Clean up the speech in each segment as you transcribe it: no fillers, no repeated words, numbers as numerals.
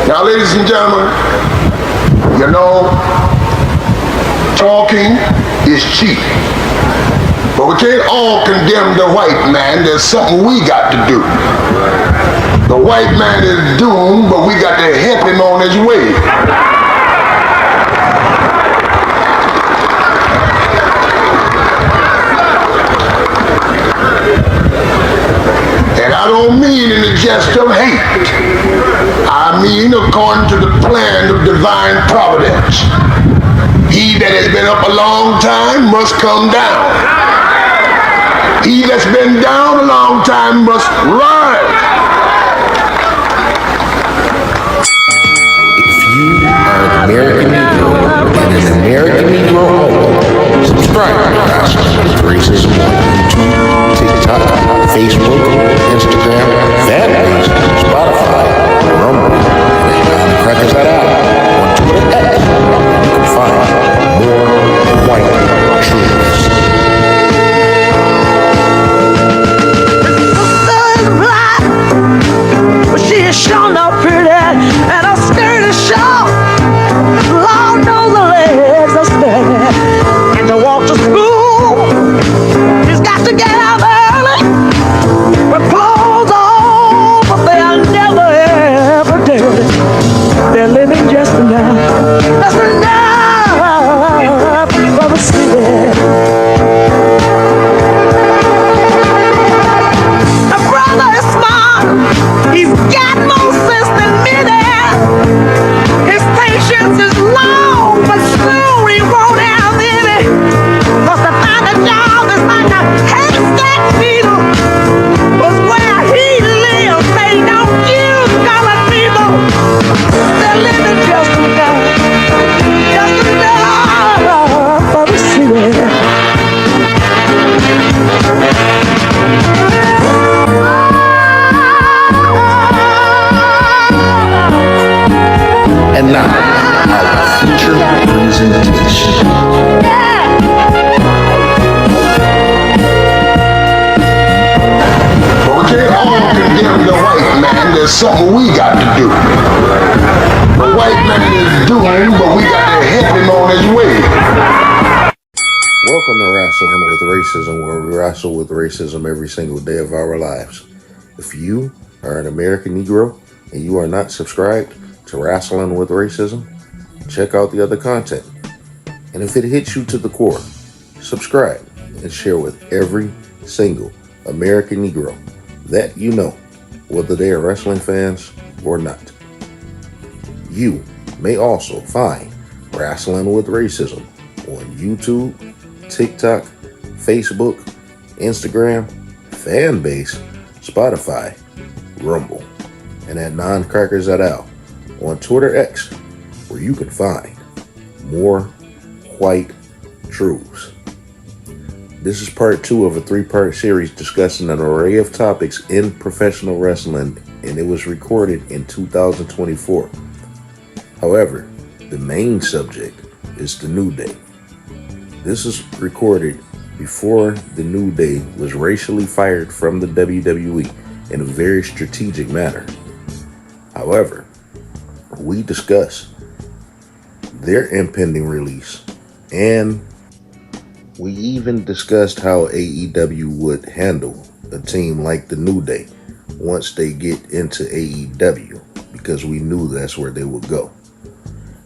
Now, ladies and gentlemen, you know, talking is cheap. But we can't all condemn the white man. There's something we got to do. The white man is doomed, but we got to help him on his way. And I don't mean in the jest of hate. I mean according to the plan of divine providence. He that has been up a long time must come down. He that's been down a long time must rise. If you are an American Negro and an American Negro only, subscribe to Rascals Racism on YouTube, TikTok, Facebook, Instagram, Fanbase, Spotify, Rumble, and crackers that out on Twitter X. You can find more white truths. She is sure not pretty, and her skirt is short. Lord knows the legs are steady. And to walk to school, she's got to get up early with clothes on, but they are never ever dirty. They're living just enough for the city. My brother is smart. He's got more sense than many. His patience is long, but soon he won't have any. 'Cause to find a job is like a haystack needle. 'Cause where he lives, they don't use colored people. They're living just enough for the city. And now, our feature presentation. But we can't all condemn the white man. There's something we got to do. The white man is doomed, but we got to help him on his way. Welcome to Wrestling with Racism, where we wrestle with racism every single day of our lives. If you are an American Negro and you are not subscribed to Wrestling with Racism, check out the other content. And if it hits you to the core, subscribe and share with every single American Negro that you know, whether they are wrestling fans or not. You may also find Wrestling with Racism on YouTube, TikTok, Facebook, Instagram, Fanbase, Spotify, Rumble, and at Non-Crackers at Al on Twitter X, where you can find more white truths. This is part 2 of a 3-part series discussing an array of topics in professional wrestling, and it was recorded in 2024. However, the main subject is the New Day. This is recorded before the New Day was racially fired from the WWE in a very strategic manner. However, we discuss their impending release, and we even discussed how AEW would handle a team like the New Day once they get into AEW, because we knew that's where they would go.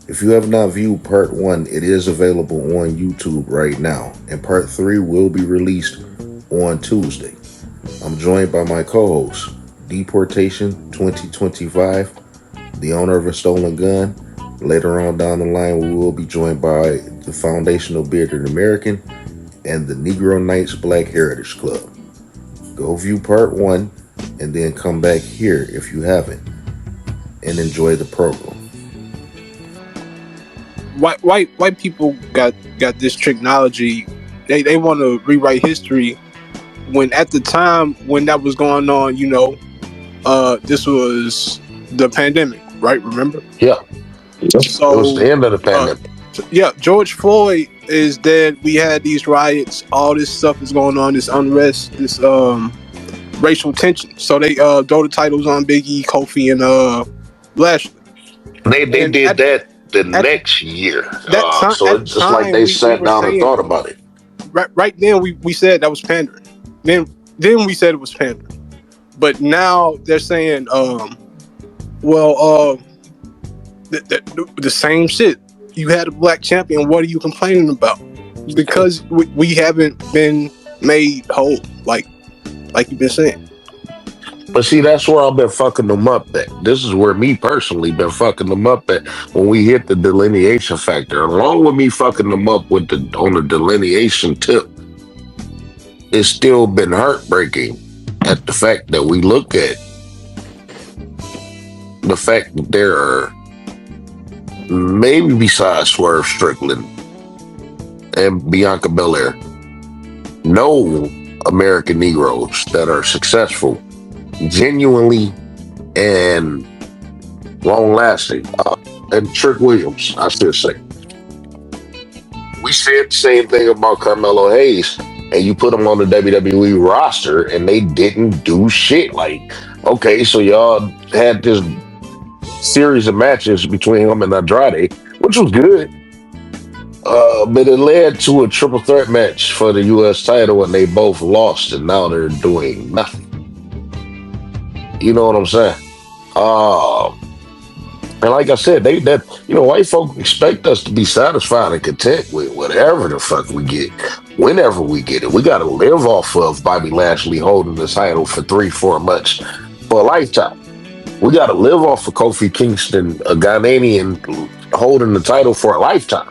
If you have not viewed part 1, it is available on YouTube right now, and part 3 will be released on Tuesday. I'm joined by my co-host, Deportation 2025, the owner of a stolen gun. Later on down the line, we will be joined by the Foundational Bearded American and the Negro Knights Black Heritage Club. Go view part 1 and then come back here if you haven't, and enjoy the program. White people got this technology. They want to rewrite history, when at the time when that was going on, this was the pandemic, right? Remember? Yeah. So it was the end of the pandemic. George Floyd is dead. We had these riots. All this stuff is going on. This unrest. This racial tension. So they throw the titles on Big E, Kofi, and Lashley. They And did that the at next year. that time, So it's just like they we sat were down and saying thought about it. right then we said that was pandering. Then we said it was pandering. But now they're saying, well, the same shit. You had a black champion. What are you complaining about? Because we haven't been made whole, like you've been saying. But see, that's where I've been fucking them up at. This is where me personally been fucking them up at when we hit the delineation factor. Along with me fucking them up with on the delineation tip, it's still been heartbreaking at the fact that we look at the fact that there are, maybe besides Swerve Strickland and Bianca Belair, no American Negroes that are successful, genuinely, and long lasting. And Trick Williams, I should say. We said the same thing about Carmelo Hayes, and you put him on the WWE roster, and they didn't do shit. Like, okay, so y'all had this series of matches between him and Andrade, which was good. But it led to a triple threat match for the U.S. title, and they both lost, and now they're doing nothing. You know what I'm saying? And like I said, white folk expect us to be satisfied and content with whatever the fuck we get, whenever we get it. We got to live off of Bobby Lashley holding the title for 3-4 months for a lifetime. We got to live off of Kofi Kingston, a Ghanaian, holding the title for a lifetime.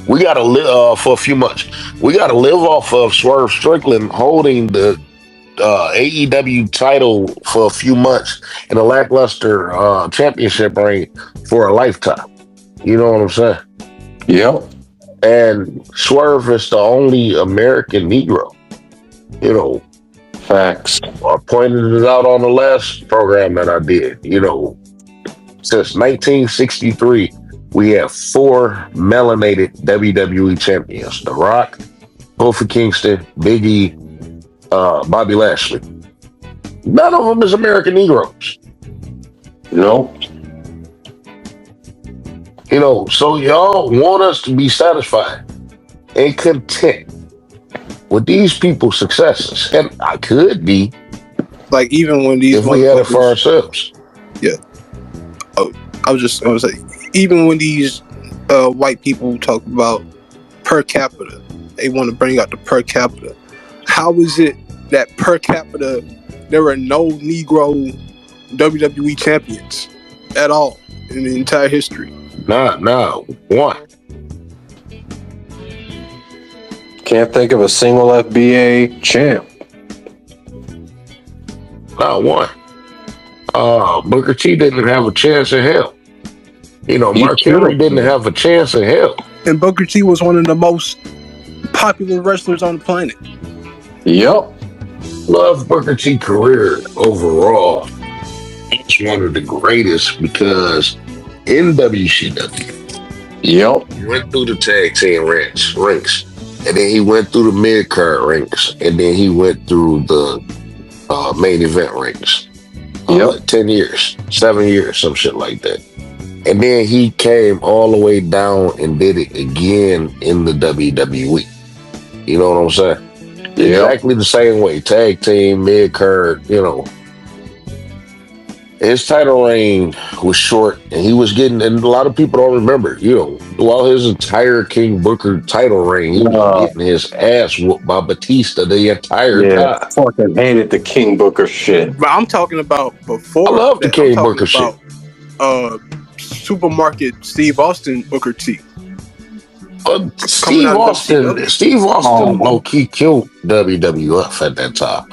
We got to live for a few months. We got to live off of Swerve Strickland holding the AEW title for a few months and a lackluster championship reign for a lifetime. You know what I'm saying? Yep. And Swerve is the only American Negro. You know, Facts. I pointed it out on the last program that I did. You know, since 1963, we have 4 melanated WWE champions: The Rock, Kofi Kingston, Big E, Bobby Lashley. None of them is American Negroes. No. You know, so y'all want us to be satisfied and content with these people's successes. And I could be, like, even when these if we had it for ourselves. Yeah. I was just going to say, even when these white people talk about per capita, they want to bring out the per capita. How is it that per capita there are no Negro WWE champions at all in the entire history? No, one. Can't think of a single FBA champ. Not one. Booker T didn't have a chance in hell. You know, Mark Henry didn't have a chance in hell. And Booker T was one of the most popular wrestlers on the planet. Yep. Love Booker T career overall. It's one of the greatest because in WCW, yep, he went through the tag team ranks, and then he went through the mid card ranks, and then he went through the main event ranks. 10 years, 7 years, some shit like that. And then he came all the way down and did it again in the WWE. You know what I'm saying? Exactly the same way. Tag team, mid-card, you know. His title reign was short, and he was getting, and a lot of people don't remember, you know, while his entire King Booker title reign, he was getting his ass whooped by Batista the entire time. I fucking hated the King Booker shit. But I'm talking about before. I love the King Booker shit. Supermarket Steve Austin Booker T. Steve Austin low-key killed WWF at that time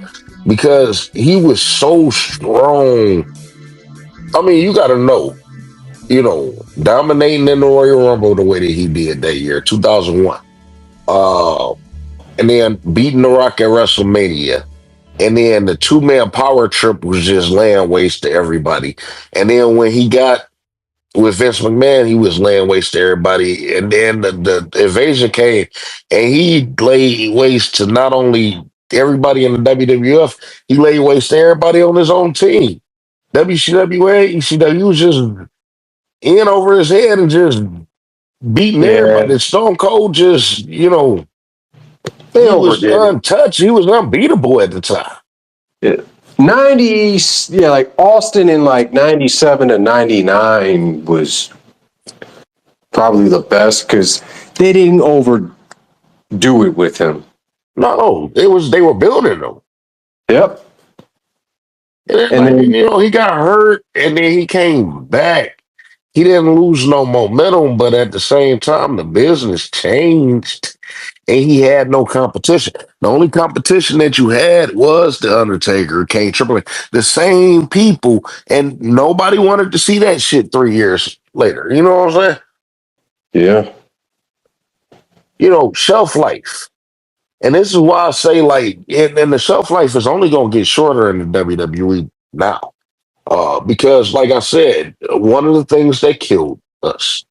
because he was so strong. I mean, you got to know, you know, dominating in the Royal Rumble the way that he did that year, 2001. And then beating The Rock at WrestleMania. And then the 2-man power trip was just laying waste to everybody. And then when he got with Vince McMahon, he was laying waste to everybody. And then the invasion came, and he laid waste to not only everybody in the WWF, he laid waste to everybody on his own team. WCWA, ECW, in over his head and just beating everybody. And Stone Cold just, you know, They he was overdid it. untouched. He was unbeatable at the time. Yeah. 90, yeah, like Austin in like 97 to 99 was probably the best because they didn't overdo it with him. No, they were building him. Yep. And then, And like, then, you know, he got hurt and then he came back. He didn't lose no momentum, but at the same time, the business changed and he had no competition. The only competition that you had was The Undertaker, Kane, Triple H, the same people, and nobody wanted to see that shit 3 years later. You know what I'm saying? yeah. You know, shelf life. And this is why I say, like, and the shelf life is only going to get shorter in the WWE now. Because, like I said, one of the things that killed us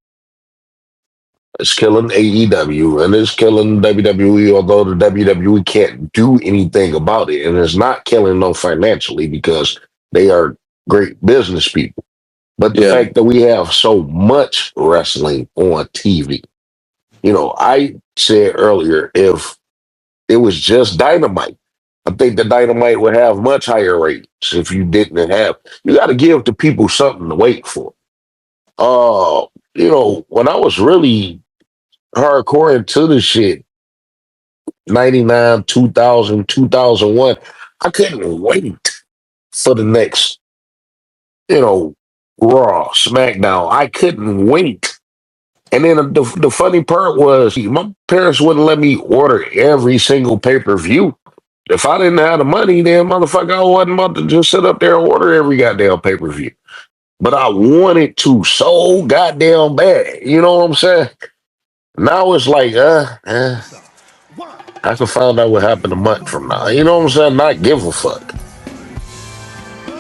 is killing AEW and it's killing WWE, although the WWE can't do anything about it. And it's not killing them financially because they are great business people. But the Yeah. fact that we have so much wrestling on TV, you know, I said earlier, if it was just Dynamite, I think the Dynamite would have much higher rates if you didn't have. You got to give the people something to wait for. You know, when I was really hardcore into the shit, 99, 2000, 2001, I couldn't wait for the next, you know, Raw, SmackDown. I couldn't wait. And then the funny part was my parents wouldn't let me order every single pay-per-view. If I didn't have the money, then motherfucker, I wasn't about to just sit up there and order every goddamn pay-per-view. But I wanted to so goddamn bad. You know what I'm saying? Now it's like, I can find out what happened a month from now. You know what I'm saying? Not give a fuck.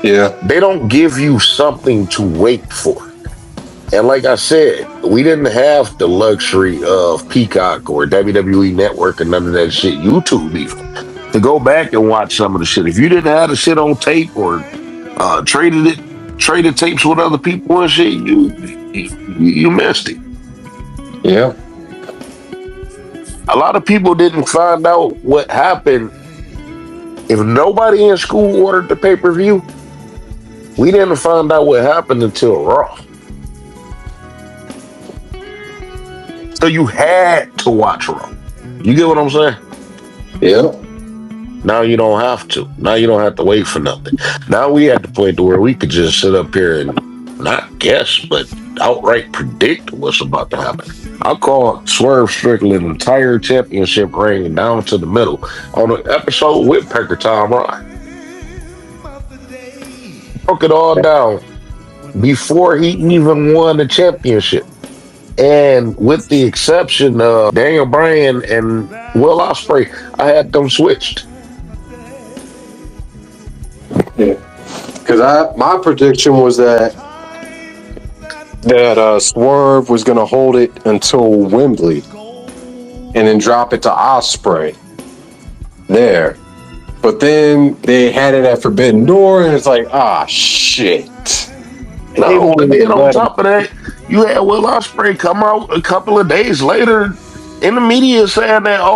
Yeah. They don't give you something to wait for. And like I said, we didn't have the luxury of Peacock or WWE Network and none of that shit. YouTube even to go back and watch some of the shit. If you didn't have the shit on tape or traded tapes with other people and shit, you missed it. Yeah. A lot of people didn't find out what happened. If nobody in school ordered the pay-per-view, we didn't find out what happened until Raw. So you had to watch Raw. You get what I'm saying? Yeah. Now you don't have to. Now you don't have to wait for nothing. Now we at the point to where we could just sit up here and not guess, but outright predict what's about to happen. I'll call Swerve Strickland entire championship reign down to the middle on an episode with Pecker Tom Ryan. Broke it all down before he even won the championship. And with the exception of Daniel Bryan and Will Ospreay, I had them switched. Yeah. Because my prediction was that Swerve was going to hold it until Wembley and then drop it to Ospreay there. But then they had it at Forbidden Door, and it's like, shit. No, and then on top of that, you had Will Ospreay come out a couple of days later in the media saying that, I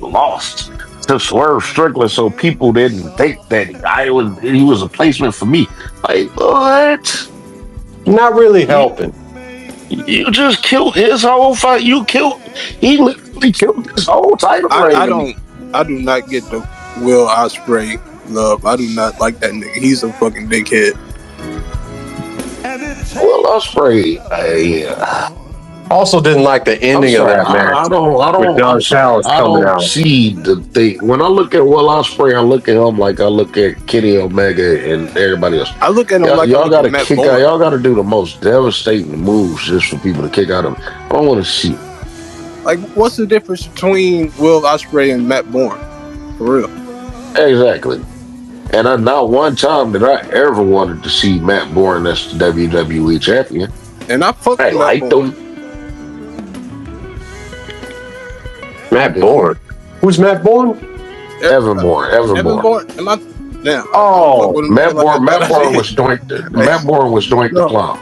lost to Swerve Strickland, so people didn't think that he was a placement for me. Like, what? Not really helping. You just killed his whole fight. He literally killed his whole title reign. I do not get the Will Ospreay love. I do not like that nigga. He's a fucking dickhead. Will Ospreay, Also didn't like the ending of that match. I don't see the thing. When I look at Will Ospreay, I look at him like I look at Kenny Omega and everybody else. I look at him like y'all gotta kick out. Y'all gotta do the most devastating moves just for people to kick out of him. I don't want to see it. Like, what's the difference between Will Ospreay and Matt Bourne? For real. Exactly. And not one time did I ever wanted to see Matt Bourne as the WWE champion. And I liked him. Matt Bourne. Who's Matt Bourne? Evan Bourne. Am I Damn, I don't fuck Oh, with him Matt like I thought I Borne did. was Doink the No, Clown.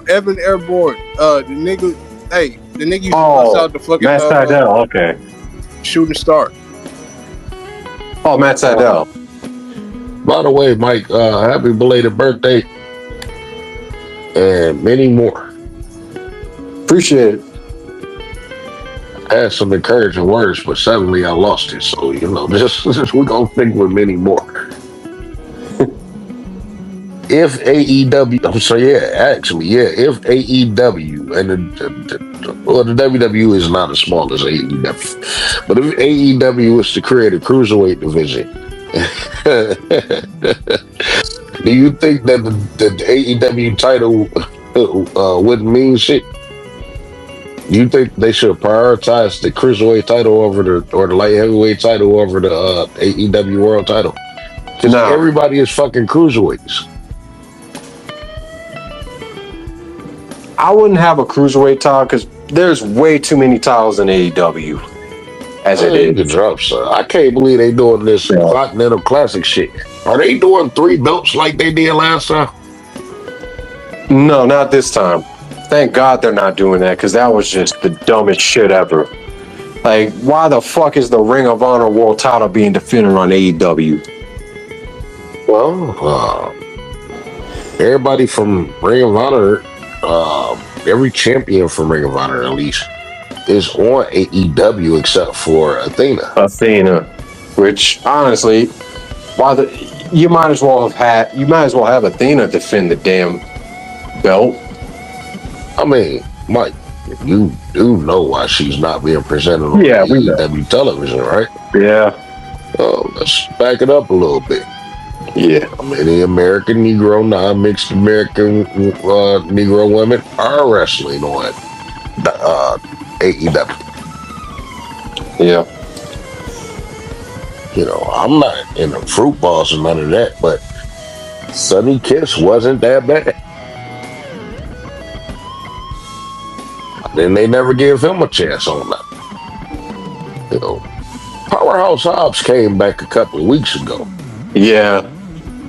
Evan Airborne. The nigga, hey, the nigga used to bust oh, out the fucking Matt Seidel. Okay. shooting star. Oh, Matt Seidel. By the way, Mike, happy belated birthday and many more. Appreciate it. I had some encouraging words, but suddenly I lost it. So, just we're going to think with many more. If AEW, if AEW and the WWE is not as small as AEW, but if AEW is to create a cruiserweight division, do you think that the AEW title wouldn't mean shit? Do you think they should prioritize the cruiserweight title over the light heavyweight title over the AEW world title? Because No, everybody is fucking cruiserweights. I wouldn't have a cruiserweight title because there's way too many titles in AEW as it You can is. drop, son. I can't believe they doing this Yeah. Continental Classic shit. Are they doing 3 belts like they did last time? No, not this time. Thank God they're not doing that because that was just the dumbest shit ever. Like, why the fuck is the Ring of Honor World title being defended on AEW? Well, everybody from Ring of Honor, every champion from Ring of Honor at least, is on AEW except for Athena. Athena, which honestly, you might as well have Athena defend the damn belt. I mean, Mike, you do know why she's not being presented on Yeah, we know. AEW television, right? Yeah, Let's back it up a little bit. yeah, Many American Negro, non-mixed American Negro women are wrestling on AEW. yeah. I'm not in the fruit balls or none of that, but Sunny Kiss wasn't that bad. Then they never gave him a chance on that. Powerhouse Hobbs came back a couple of weeks ago. Yeah,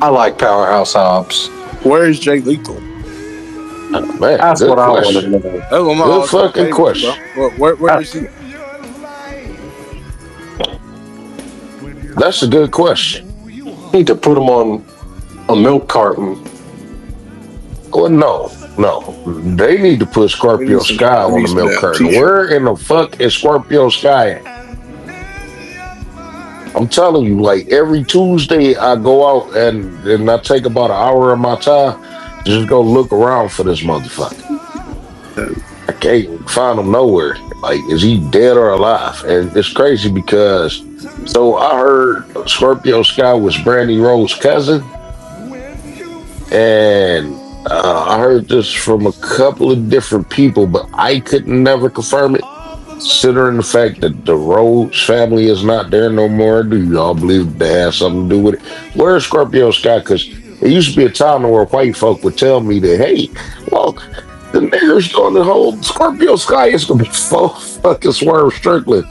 I like Powerhouse Hobbs. Where is Jay Lethal? Man, That's good what I want to question. know. That's one of my Good all-time fucking favorites, question. bro. Where is he? That's a good question. Need to put him on a milk carton. Well, no. They need to put Scorpio Sky on the milk carton. Where in the fuck is Scorpio Sky at? I'm telling you, like every Tuesday I go out and I take about an hour of my time to just go look around for this motherfucker. I can't find him nowhere. Like, is he dead or alive? And it's crazy because, so I heard Scorpio Sky was Brandy Rose's cousin, and I heard this from a couple of different people, but I could never confirm it. Considering the fact that the Rhodes family is not there no more, do y'all believe they have something to do with it? Where's Scorpio Sky? Because it used to be a time where white folk would tell me that, hey, well, the niggers on the whole Scorpio Sky is going to be fucking Swerve Strickland.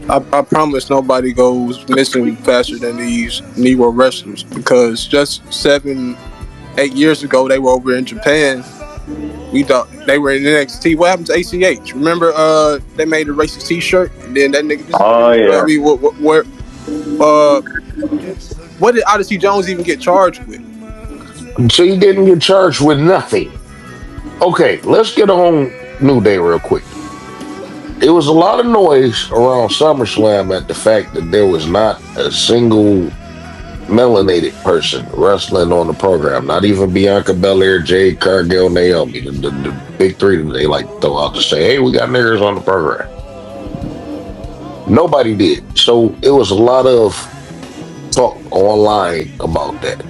I promise nobody goes missing faster than these Negro wrestlers, because just 7-8 years ago they were over in Japan. We thought they were in NXT. What happened to ACH? Remember, they made a racist T-shirt, and then that nigga just. Oh, yeah. I mean, what did Odyssey Jones even get charged with? So he didn't get charged with nothing. Okay, let's get on New Day real quick. There was a lot of noise around SummerSlam at the fact that there was not a single melanated person wrestling on the program. Not even Bianca Belair, Jade Cargill, Naomi. The big three that they like to throw out to say, hey, we got niggers on the program. Nobody did. So it was a lot of talk online about that.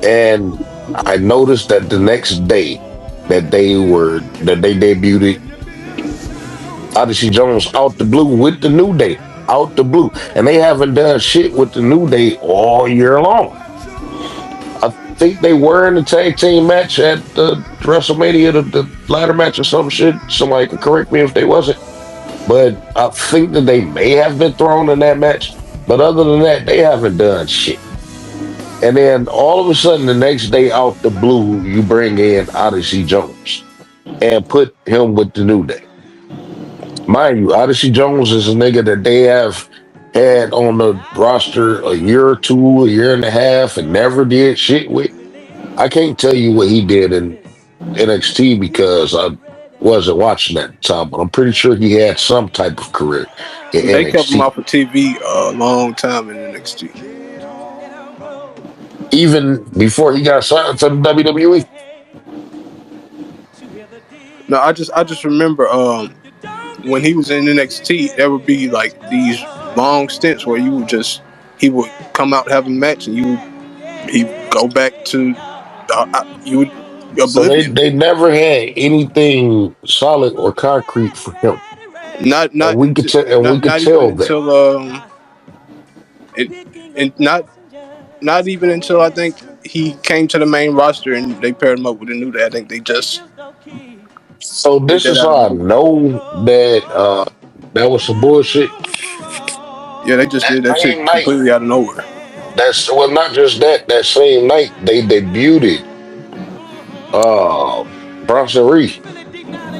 And I noticed that the next day that they debuted Odyssey Jones out the blue with the New Day. Out the blue. And they haven't done shit with the New Day all year long. I think they were in the tag team match at the WrestleMania, the ladder match or some shit. Somebody can correct me if they wasn't. But I think that they may have been thrown in that match. But other than that, they haven't done shit. And then all of a sudden, the next day out the blue, you bring in Odyssey Jones and put him with the New Day. Mind you, Odyssey Jones is a nigga that they have had on the roster a year or two, a year and a half, and never did shit with. I can't tell you what he did in NXT because I wasn't watching at the time, but I'm pretty sure he had some type of career in They kept him NXT. off of TV a long time in NXT. Even before he got signed to the WWE. No, I just remember when he was in NXT, there would be like these long stints where he would come out have a match and he would go back to you would So they, oblivion. they never had anything solid or concrete for him. Not And not we could until tell and we not could not even tell that. until it and not even until I think he came to the main roster and they paired him up with a New Day. I think they just So did this that is out of how I nowhere. know that that was some bullshit. Yeah, they just did That that shit same night, completely out of nowhere. that's well not just that, that same night they debuted uh Bronson Reed.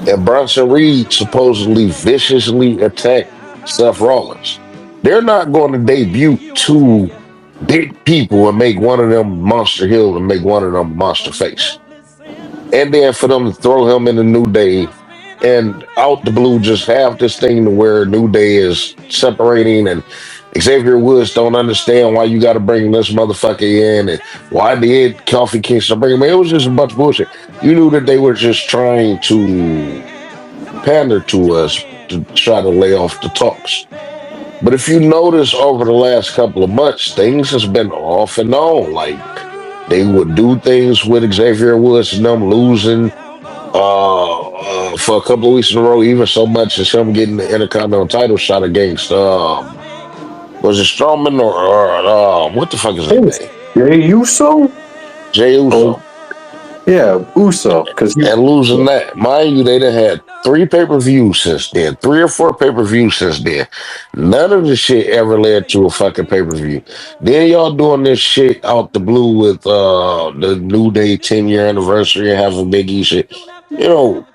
And Bronson Reed supposedly viciously attacked Seth Rollins. They're not going to debut two big people and make one of them Monster Hill and make one of them Monster Face. And then for them to throw him in the New Day and out the blue just have this thing to where New Day is separating and Xavier Woods don't understand why you got to bring this motherfucker in and why did Kofi Kingston bring him in. It was just a bunch of bullshit. You knew that they were just trying to pander to us to try to lay off the talks. But if you notice over the last couple of months, things has been off and on. Like they would do things with Xavier Woods and them losing for a couple of weeks in a row, even so much as him getting the Intercontinental title shot against was it Strowman or what the fuck is his name? Jay Uso? Jay Oh, Uso. yeah, Uso. Because And losing that. Mind you, they done had three pay-per-views since then, three or four pay-per-views since then. None of the shit ever led to a fucking pay-per-view. Then y'all doing this shit out the blue with the New Day 10-year anniversary and having Big E shit. You know,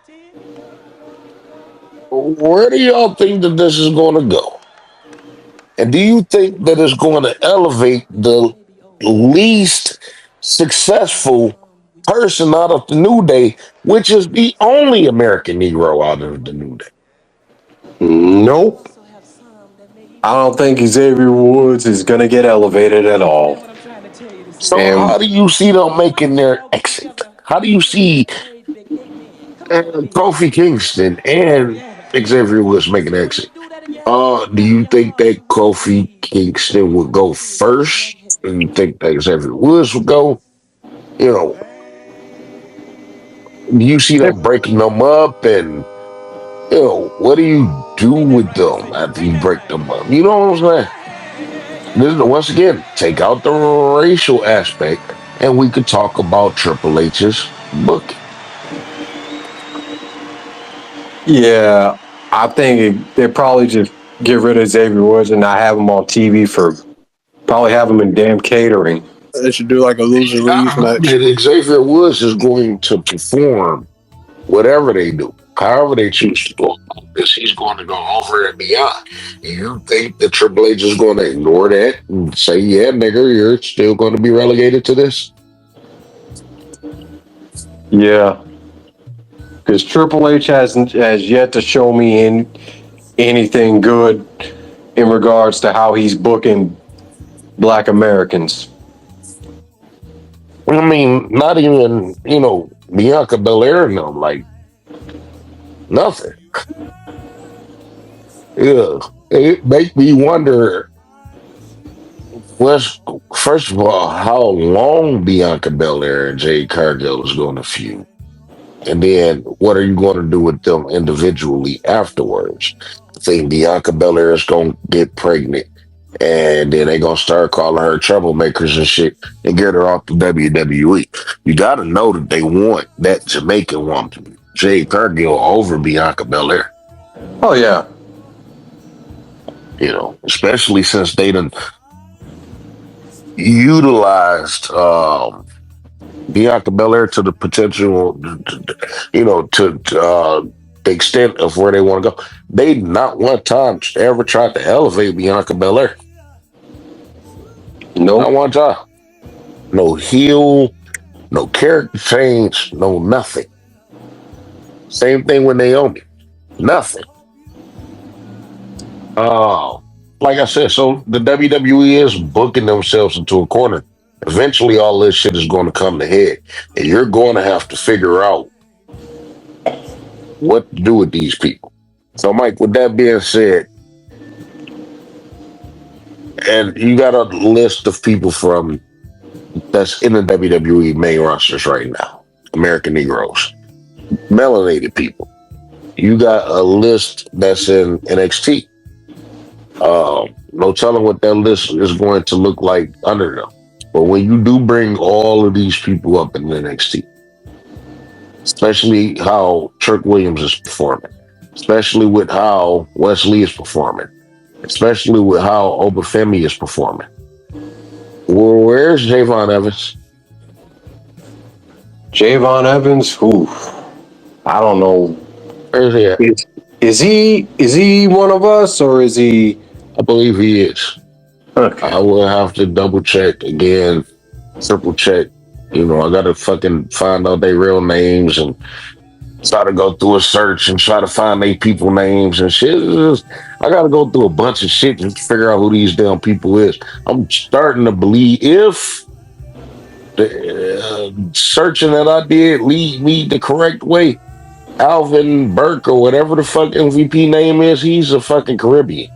where do y'all think that this is going to go? And do you think that it's going to elevate the least successful person out of the New Day, which is the only American Negro out of the New Day? nope. I don't think Xavier Woods is going to get elevated at all. So And how do you see them making their exit? How do you see Kofi Kingston and Xavier Woods making an exit? Do you think that Kofi Kingston would go first? Do you think that Xavier Woods would go? You know, do you see them breaking them up and what do you do with them after you break them up? You know what I'm saying? This is, once again, take out the racial aspect, and we could talk about Triple H's booking. yeah, I think they probably just get rid of Xavier Woods and not have him on TV for probably have him in damn catering. They should do like a lose or leave match. And Xavier Woods is going to perform whatever they do, however they choose to go about this. He's going to go over and beyond. You think that Triple H is going to ignore that and say, "Yeah, nigga, you're still going to be relegated to this"? Yeah, because Triple H has yet to show me anything good in regards to how he's booking Black Americans. I mean, not even Bianca Belair and them, like nothing. Yeah, it make me wonder. What's first of all, how long Bianca Belair and Jade Cargill is going to feud, and then what are you going to do with them individually afterwards? I think Bianca Belair is going to get pregnant, and then they gonna start calling her troublemakers and shit, and get her off the WWE. You got to know that they want that Jamaican woman, Jade Cargill, over Bianca Belair. Oh yeah, Especially since they done utilized Bianca Belair to the potential, to the extent of where they want to go. They not one time ever tried to elevate Bianca Belair. Not Nope. one time. No heel, no character change, no nothing. Same thing with Naomi. Nothing. Uh, like I said, so the WWE is booking themselves into a corner. Eventually, all this shit is going to come to head, and you're going to have to figure out what to do with these people. So, Mike, with that being said, and you got a list of people from that's in the WWE main rosters right now, American Negroes, melanated people. You got a list that's in NXT. No telling what that list is going to look like under them. But when you do bring all of these people up in NXT, especially how Trick Williams is performing, especially with how Wesley is performing, especially with how Obafemi is performing. Well, where's Javon Evans? Javon Evans, who I don't know. Where's he at? Is he one of us or is he? I believe he is. Okay. I will have to double check again, triple check. I gotta fucking find out their real names and try to go through a search and try to find their people names and shit. I gotta go through a bunch of shit just to figure out who these damn people is. I'm starting to believe if the searching that I did lead me the correct way, Alvin Burke or whatever the fuck MVP name is, he's a fucking Caribbean.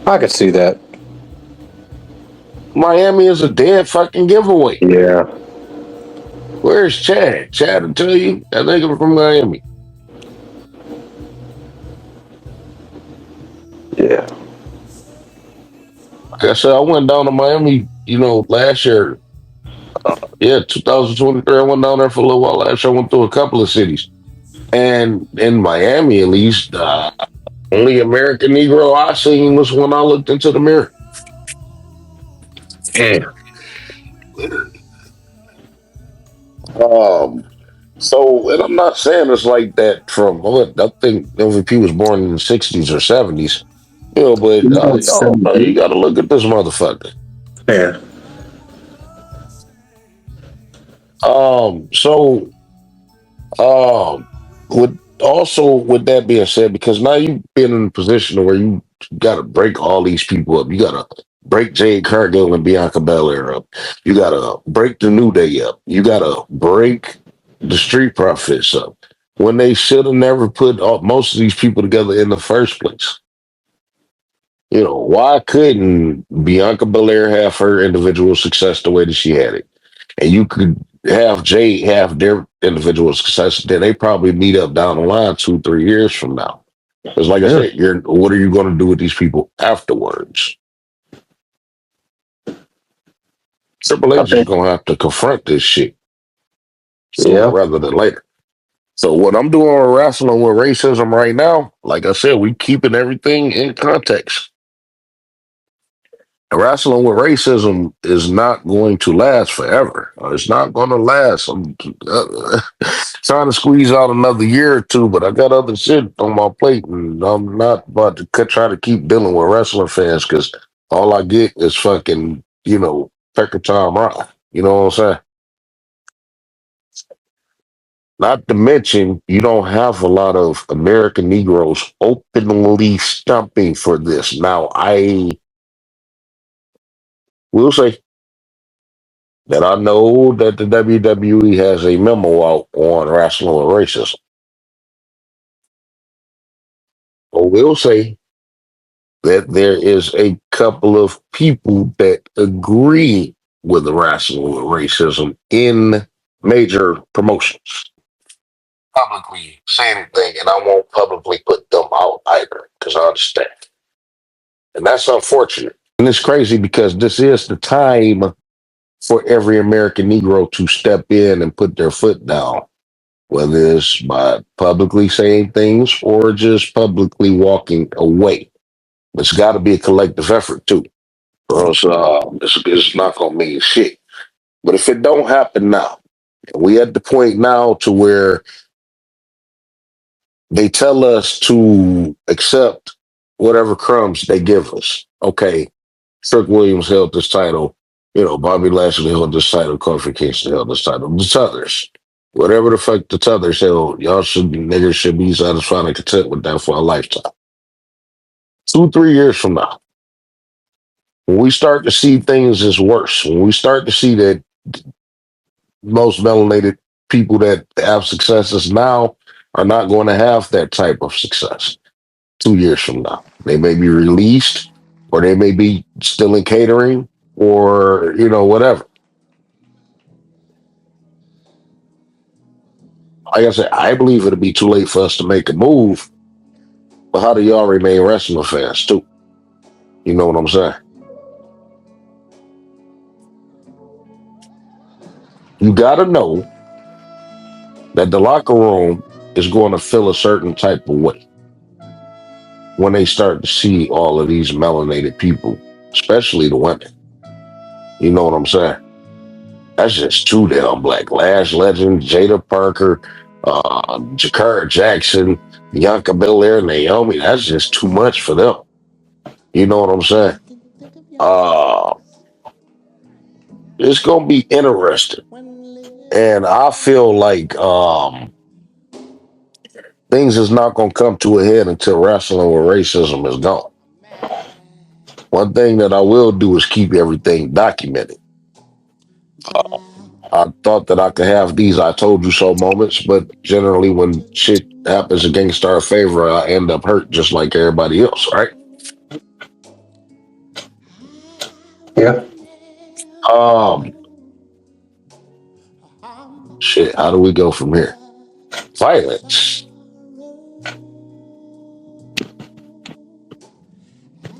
I could see that. Miami is a dead fucking giveaway. Yeah. Where's Chad? Chad will tell you that nigga from Miami. Yeah. Like I said, I went down to Miami, last year. 2023. I went down there for a little while last year. I went through a couple of cities. And in Miami, at least, only American Negro I seen was when I looked into the mirror. And and I'm not saying it's like that I think MVP was born in the 60s or 70s. But you got to look at this motherfucker. Yeah. So, with that being said, because now you've been in a position where you got to break all these people up. You got to break Jade Cargill and Bianca Belair up. You got to break the New Day up. You got to break the Street Profits up when they should have never put most of these people together in the first place. Why couldn't Bianca Belair have her individual success the way that she had it? And you could have Jay have their individual success, then they probably meet up down the line 2-3 years from now. Because, like I said, what are you going to do with these people afterwards? Triple H is going to have to confront this shit sooner rather than later. So, what I'm doing with wrestling with racism right now, like I said, we keeping everything in context. Wrestling with racism is not going to last forever. It's not going to last. I'm trying to squeeze out another year or two, but I got other shit on my plate, and I'm not about to try to keep dealing with wrestling fans because all I get is fucking, Pecker Tom Rock. You know what I'm saying? Not to mention, you don't have a lot of American Negroes openly stumping for this. Now, I will say that I know that the WWE has a memo out on wrestling with racism. I will say that there is a couple of people that agree with the wrestling with racism in major promotions. Publicly say anything, and I won't publicly put them out either because I understand. And that's unfortunate. And it's crazy because this is the time for every American Negro to step in and put their foot down whether it's by publicly saying things or just publicly walking away. It's got to be a collective effort too. Or else, it's not gonna mean shit. But if it don't happen now, we at the point now to where they tell us to accept whatever crumbs they give us. Okay, Trick Williams held this title. Bobby Lashley held this title. Kofi Kingston held this title. The Tethers. Whatever the fuck the Tethers held, niggas should be satisfied and content with that for a lifetime. 2, 3 years from now, when we start to see things as worse, when we start to see that most melanated people that have successes now are not going to have that type of success 2 years from now. They may be released or they may be still in catering or, whatever. Like I said, I believe it'll be too late for us to make a move. But how do y'all remain wrestling fans too? You know what I'm saying? You got to know that the locker room is going to feel a certain type of way when they start to see all of these melanated people, especially the women. You know what I'm saying? That's just too damn black. Lash Legend, Jada Parker, Jakara Jackson, Bianca Belair, Naomi. That's just too much for them. You know what I'm saying? Uh, it's gonna be interesting, and I feel like things is not gonna come to a head until wrestling with racism is gone. One thing that I will do is keep everything documented. I thought that I could have these "I told you so" moments, but generally, when shit happens against our favor, I end up hurt just like everybody else, right? Yeah. Um, Shit. How do we go from here? Violence,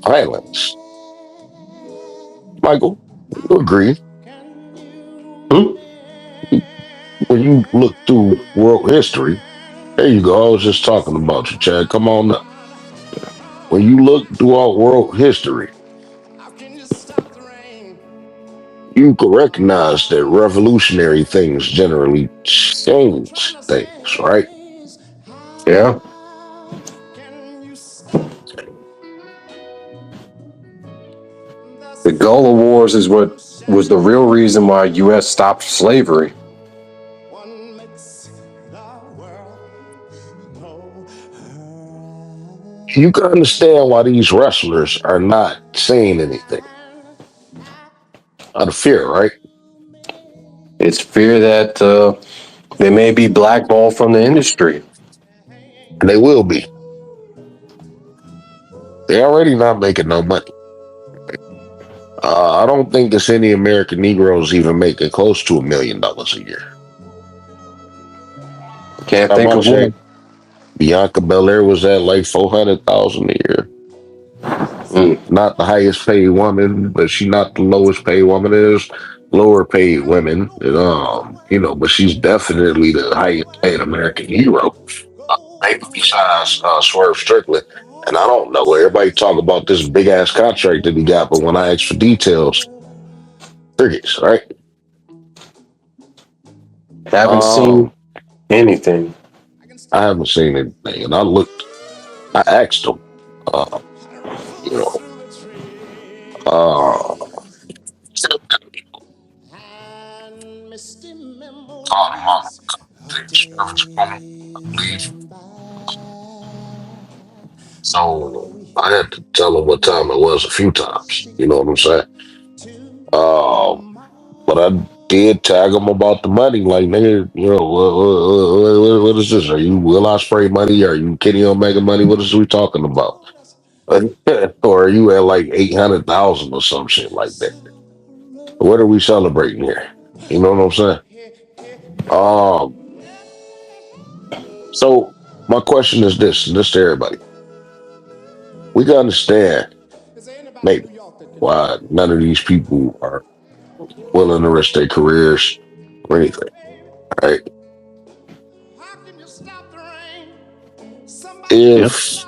violence. Michael, you agree? Hmm? When you look through world history, there you go. I was just talking about you, Chad. Come on up. When you look throughout world history, you can recognize that revolutionary things generally change things, right? Yeah. The Gullah Wars is what was the real reason why U.S. stopped slavery. You can understand why these wrestlers are not saying anything out of fear, right? It's fear that they may be blackballed from the industry. And they will be. They're already not making no money. I don't think there's any American Negroes even making close to $1 million a year. Can't How think of much one. Bianca Belair was at like 400,000 a year. Mm. Not the highest paid woman, but she's not the lowest paid woman. There's lower paid women, but she's definitely the highest paid American hero. Maybe besides Swerve Strickland. And I don't know. Everybody talk about this big ass contract that he got, but when I ask for details, crickets, right? Haven't seen Um, anything. I haven't seen anything, and I asked him, uh, you know, uh, called him out. Service woman, I believe. So I had to tell him what time it was a few times. You know what I'm saying? But I did tag him about the money. Like, nigga, what is this? Are you Will I Spray money? Are you Kenny Omega money? What is we talking about? Or are you at like 800,000 or some shit like that? What are we celebrating here? You know what I'm saying? Um, so my question is this to everybody. We can understand maybe why none of these people are willing to risk their careers or anything, right? if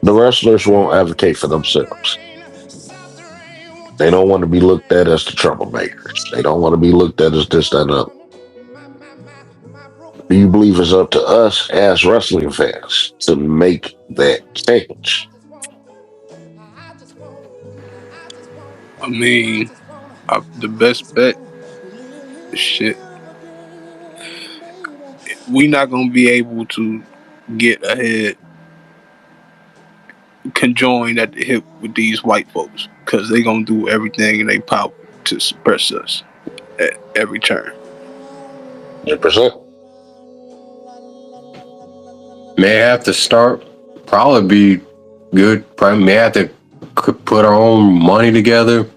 the wrestlers won't advocate for themselves, they don't want to be looked at as the troublemakers. They don't want to be looked at as this, that, and other. Do you believe it's up to us as wrestling fans to make that change? I mean, the best bet, shit, we not gonna be able to get ahead conjoined at the hip with these white folks because they gonna do everything in their power to suppress us at every turn. 100%. May have to start. Probably be good. Probably may have to put our own money together.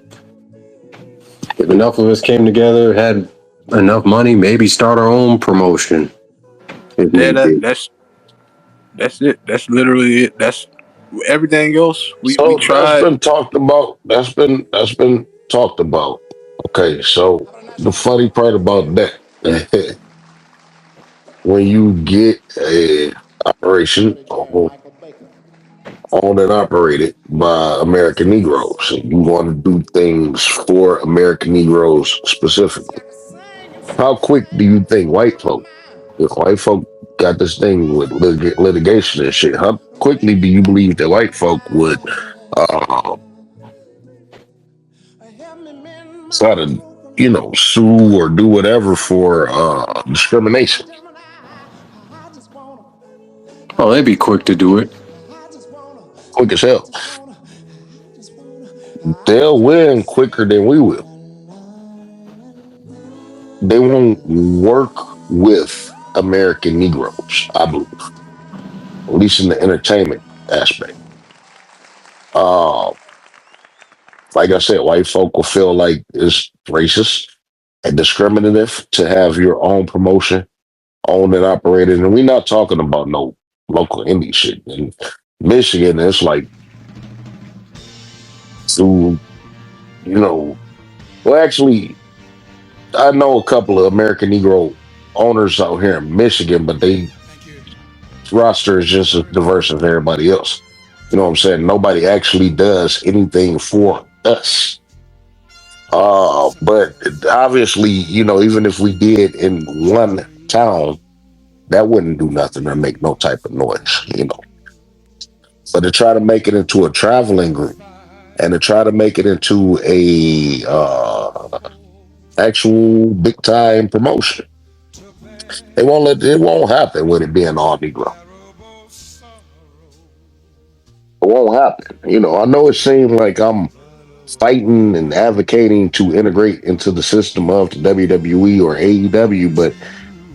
If enough of us came together, had enough money, maybe start our own promotion. Yeah, that's it. That's literally it. That's everything else we So that's tried. been talked about. That's been talked about. Okay, so the funny part about that, when you get a operation owned and operated by American Negroes, and you want to do things for American Negroes specifically, how quick do you think white folk, if white folk got this thing with litigation and shit, how quickly do you believe that white folk would try to, sue or do whatever for discrimination? Oh, they'd be quick to do it. Quick as hell. They'll win quicker than we will. They won't work with American Negroes, I believe, at least in the entertainment aspect. Uh, like I said, white folk will feel like it's racist and discriminative to have your own promotion owned and operated. And we're not talking about no local indie shit. In Michigan, it's like, to, well, actually, I know a couple of American Negro owners out here in Michigan, but they roster is just as diverse as everybody else. You know what I'm saying? Nobody actually does anything for us. But obviously, even if we did in one town, that wouldn't do nothing or make no type of noise. But to try to make it into a traveling group and to try to make it into a actual big time promotion, it won't happen with it being all Negro. It won't happen. I know it seems like I'm fighting and advocating to integrate into the system of the WWE or AEW, but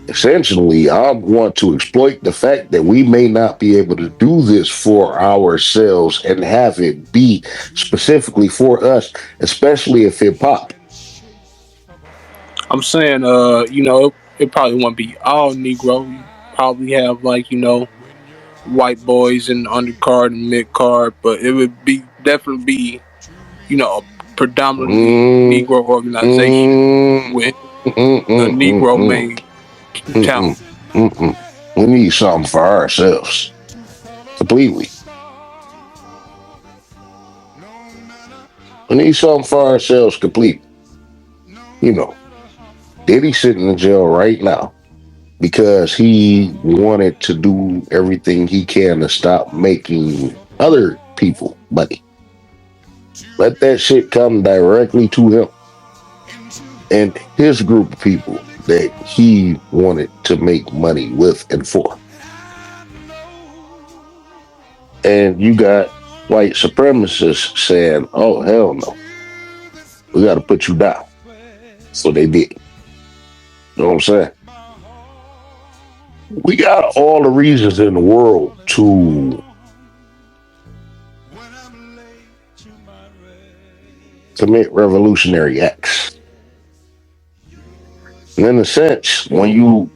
essentially, I want to exploit the fact that we may not be able to do this for ourselves and have it be specifically for us, especially if it pop. I'm saying, it probably won't be all Negro. You probably have white boys in the undercard and mid card, but it would be definitely be a predominantly Negro organization with the Negro main talent. We need something for ourselves completely. We need something for ourselves completely. Diddy sitting in jail right now because he wanted to do everything he can to stop making other people money. Let that shit come directly to him and his group of people that he wanted to make money with and for. And you got white supremacists saying, oh, hell no. We got to put you down. So they did. You know what I'm saying? We got all the reasons in the world to commit revolutionary acts. And in a sense, when you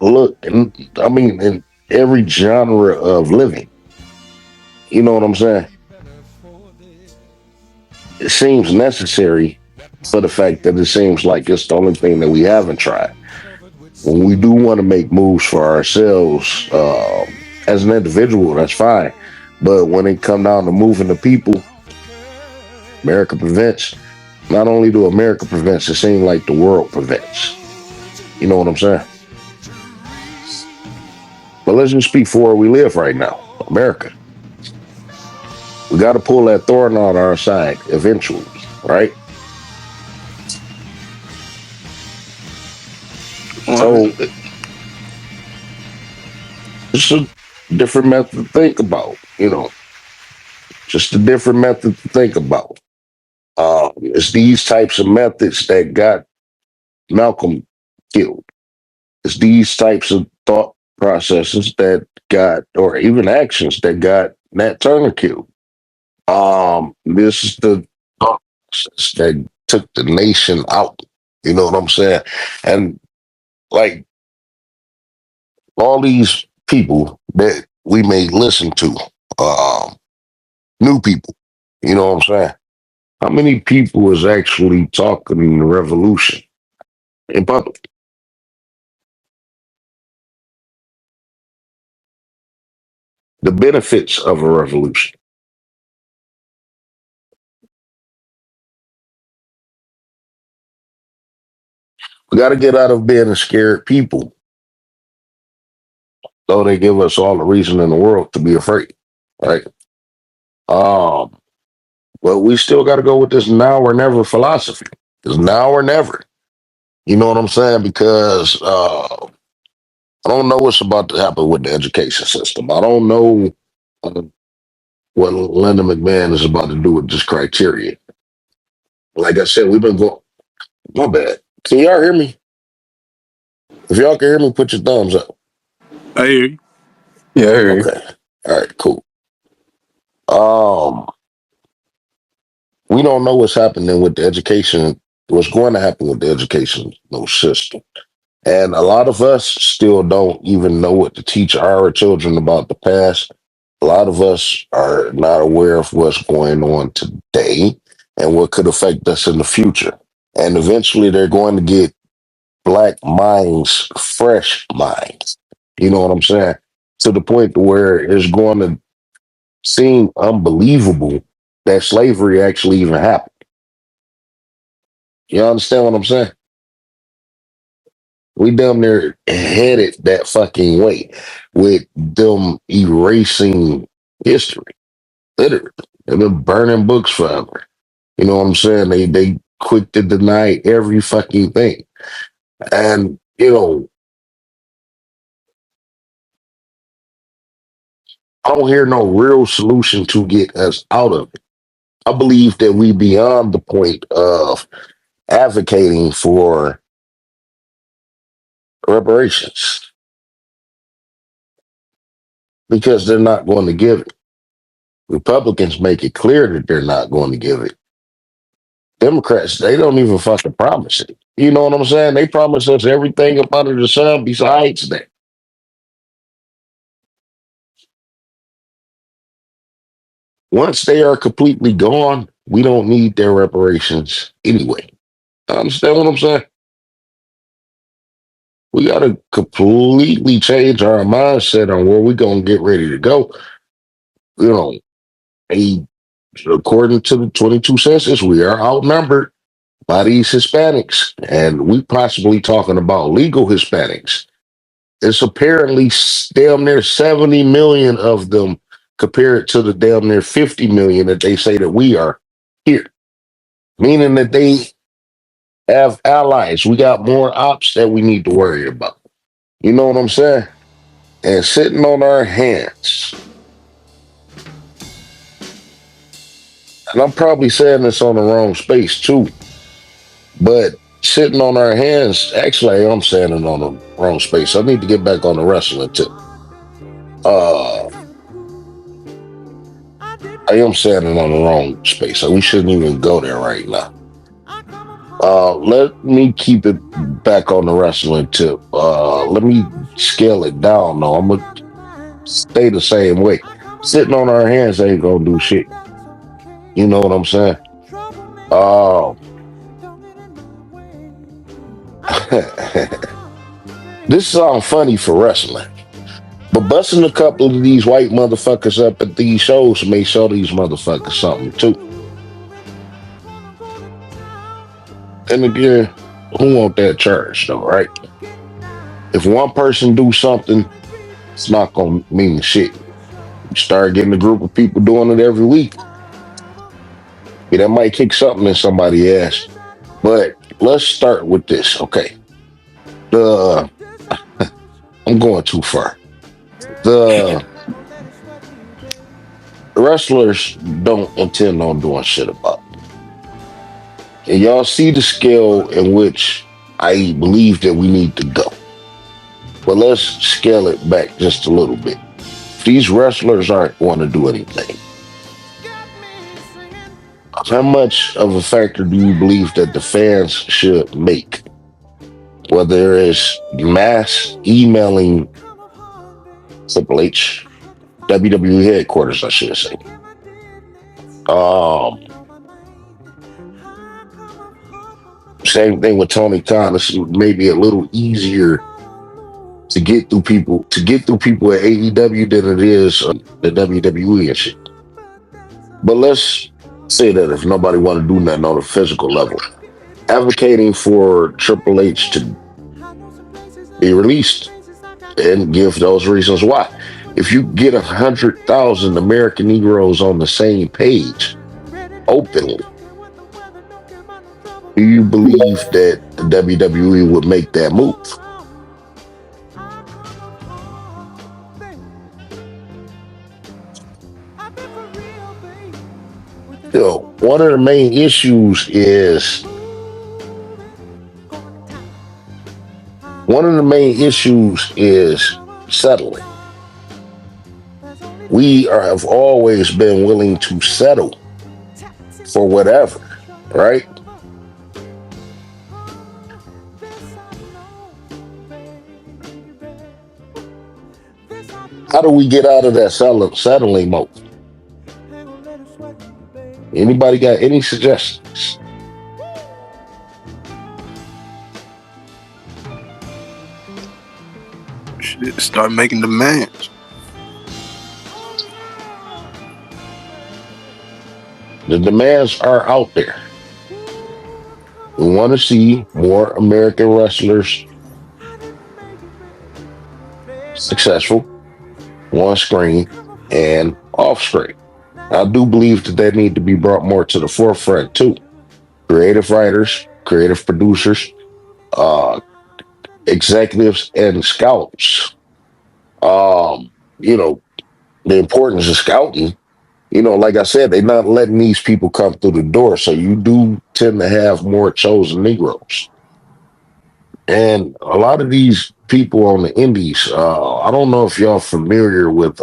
look, in every genre of living, you know what I'm saying? It seems necessary for the fact that it seems like it's the only thing that we haven't tried. When we do want to make moves for ourselves, As an individual, that's fine. But when it come down to moving the people, America prevents. Not only do America prevents, it seems like the world prevents. You know what I'm saying? But let's just speak for where we live right now, America. We got to pull that thorn on our side eventually, right? So it's a different method to think about, just a different method to think about. It's these types of methods that got Malcolm killed. It's these types of thought processes that got, or even actions that got Nat Turner killed. This is the thought process that took the nation out. You know what I'm saying? And like all these people that we may listen to, new people, you know what I'm saying? How many people is actually talking revolution in public? The benefits of a revolution. We got to get out of being a scared people, though they give us all the reason in the world to be afraid, right? Um, but we still got to go with this now or never philosophy. It's now or never. You know what I'm saying? Because I don't know what's about to happen with the education system. I don't know uh, what Linda McMahon is about to do with this criteria. Like I said, we've been going. My bad. Can y'all hear me? If y'all can hear me, put your thumbs up. I hear you. Yeah, I hear you. Okay. All right. Cool. Um, we don't know what's happening with the education. What's going to happen with the educational system, and a lot of us still don't even know what to teach our children about the past. A lot of us are not aware of what's going on today and what could affect us in the future. And eventually, they're going to get black minds, fresh minds. You know what I'm saying? To the point to where it's going to seem unbelievable that slavery actually even happened. You understand what I'm saying? We damn near headed that fucking way with them erasing history. Literally. They've been burning books forever. You know what I'm saying? They quick to deny every fucking thing. And, I don't hear no real solution to get us out of it. I believe that we beyond the point of advocating for reparations because they're not going to give it. Republicans make it clear that they're not going to give it. Democrats, they don't even fucking promise it. You know what I'm saying? They promise us everything up under the sun besides that. Once they are completely gone, we don't need their reparations anyway. Understand what I'm saying? We got to completely change our mindset on where we're going to get ready to go. You know, a, according to the 22 census, we are outnumbered by these Hispanics, and we possibly talking about legal Hispanics. It's apparently damn near 70 million of them compared to the damn near 50 million that they say that we are here, meaning that they have allies. We got more ops that we need to worry about. You know what I'm saying? And sitting on our hands. And I'm probably saying this on the wrong space too, but sitting on our hands, actually, I'm saying it on the wrong space. I need to get back on the wrestling tip. I am saying it on the wrong space. So we shouldn't even go there right now. Let me keep it back on the wrestling tip. Let me scale it down though. I'm gonna stay the same way. Sitting on our hands ain't gonna do shit. You know what I'm saying? This sounds funny for wrestling, but busting a couple of these white motherfuckers up at these shows may show these motherfuckers something too. And again, who want that charge though, right? If one person do something, it's not gonna mean shit. You start getting a group of people doing it every week, yeah, that might kick something in somebody's ass. But let's start with this, okay? The I'm going too far. The wrestlers don't intend on doing shit about it. And y'all see the scale in which I believe that we need to go. But let's scale it back just a little bit. These wrestlers aren't going to do anything. How much of a factor do you believe that the fans should make? Whether it's mass emailing Triple H, WWE headquarters, I should say. Same thing with Tony Khan. It's maybe a little easier to get through people at AEW than it is the WWE and shit. But let's say that if nobody want to do nothing on a physical level, advocating for Triple H to be released and give those reasons why. If you get 100,000 American Negroes on the same page openly, do you believe that the WWE would make that move? You know, one of the main issues is settling. Have always been willing to settle for whatever, right? How do we get out of that settling mode? Anybody got any suggestions? Shit, start making demands. The demands are out there. We want to see more American wrestlers successful on screen and off screen. I do believe that they need to be brought more to the forefront too. Creative writers, creative producers, executives, and scouts. You know, the importance of scouting. You know, like I said, they're not letting these people come through the door, so you do tend to have more chosen Negroes. And a lot of these people on the indies, I don't know if y'all familiar with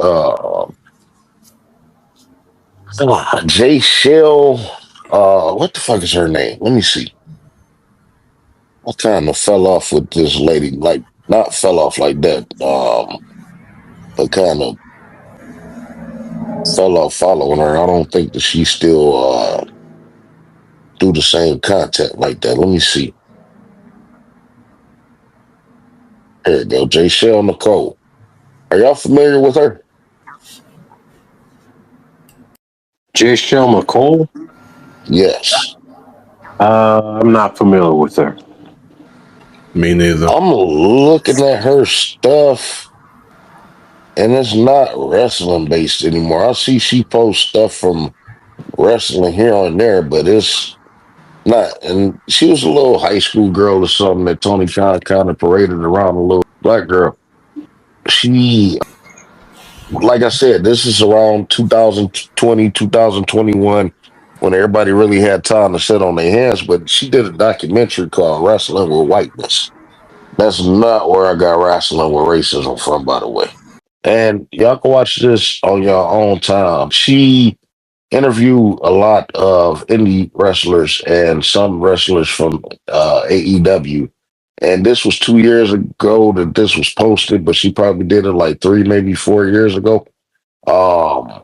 Jay Shell. What the fuck is her name? Let me see. I kind of fell off with this lady, like not fell off like that, but kind of fell off following her. I don't think that she still do the same content like that. Let me see. There you go, Jay Shell Nicole. Are y'all familiar with her? J. Shell McCole? Yes. I'm not familiar with her. Me neither. I'm looking at her stuff, and it's not wrestling based anymore. I see she posts stuff from wrestling here and there, but it's not. And she was a little high school girl or something that Tony Khan kind of paraded around, a little black girl. She, like I said, this is around 2020, 2021, when everybody really had time to sit on their hands, but she did a documentary called Wrestling with Whiteness. That's not where I got Wrestling with Racism from, by the way. And y'all can watch this on your own time. She interviewed a lot of indie wrestlers and some wrestlers from AEW. And this was 2 years ago that this was posted, but she probably did it like 3, maybe 4 years ago. Um,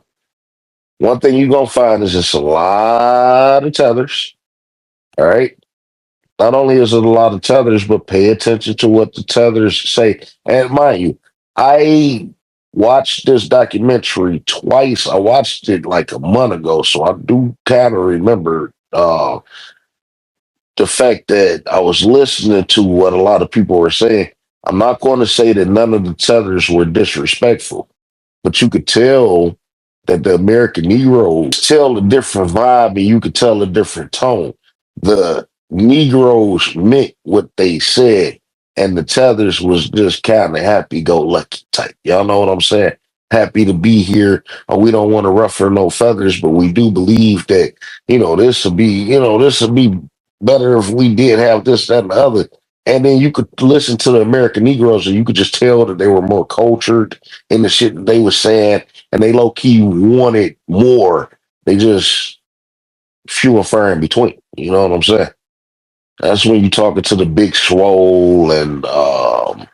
One thing you're gonna find is it's a lot of tethers. All right. Not only is it a lot of tethers, but pay attention to what the tethers say. And mind you, I watched this documentary twice. I watched it like a month ago, so I do kind of remember the fact that I was listening to what a lot of people were saying. I'm not going to say that none of the tethers were disrespectful, but you could tell that the American Negroes tell a different vibe and you could tell a different tone. The Negroes meant what they said, and the tethers was just kind of happy go lucky type. Y'all know what I'm saying? Happy to be here. We don't want to ruffle no feathers, but we do believe that, this would be better if we did have this, that, and the other. And then you could listen to the American Negroes and you could just tell that they were more cultured in the shit that they were saying, and they low key wanted more. They just few and far in between. You know what I'm saying? That's when you talking to the Big Swole and I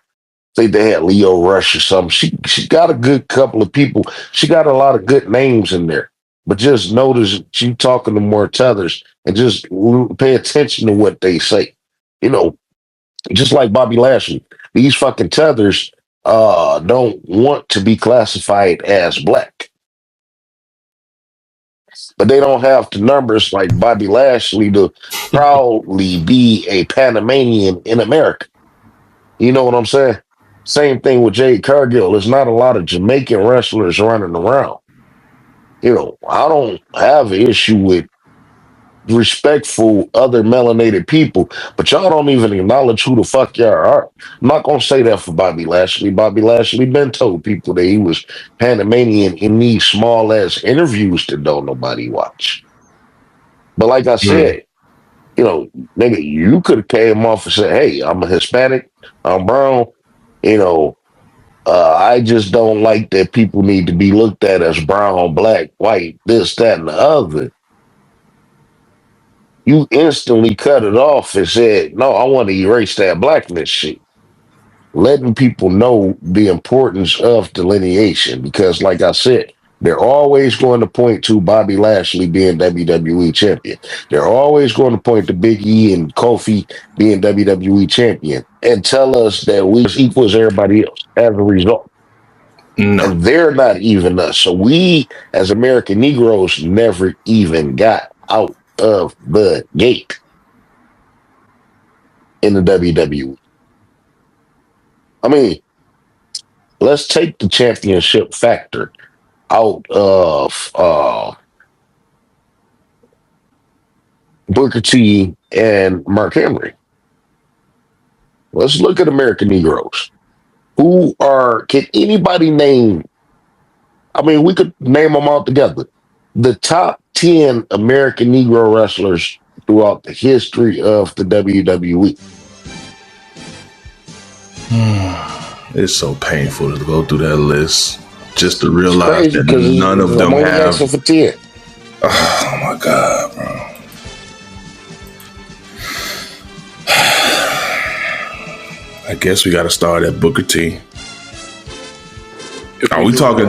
think they had Leo Rush or something. She got a good couple of people. She got a lot of good names in there. But just notice you talking to more tethers and just pay attention to what they say. You know, just like Bobby Lashley, these fucking tethers don't want to be classified as black, but they don't have the numbers like Bobby Lashley to proudly be a Panamanian in America. You know what I'm saying? Same thing with Jade Cargill. There's not a lot of Jamaican wrestlers running around. I don't have an issue with respectful other melanated people, but y'all don't even acknowledge who the fuck y'all are. I'm not gonna say that for Bobby Lashley. Bobby Lashley been told people that he was Panamanian in these small ass interviews that don't nobody watch. But like I said, nigga, you could have came off and said, "Hey, I'm a Hispanic, I'm brown." You know, I just don't like that people need to be looked at as brown, black, white, this, that, and the other. You instantly cut it off and said, "No, I want to erase that blackness shit." Letting people know the importance of delineation because, like I said, they're always going to point to Bobby Lashley being WWE champion. They're always going to point to Big E and Kofi being WWE champion and tell us that we equal as everybody else as a result. No. And they're not even us. So we, as American Negroes, never even got out of the gate in the WWE. I mean, let's take the championship factor out of Booker T and Mark Henry. Let's look at American Negroes. Can anybody name? I mean, we could name them all together. The top 10 American Negro wrestlers throughout the history of the WWE. It's so painful to go through that list just to realize that none of them have. For 10. Oh my God, bro. I guess we got to start at Booker T. Are we talking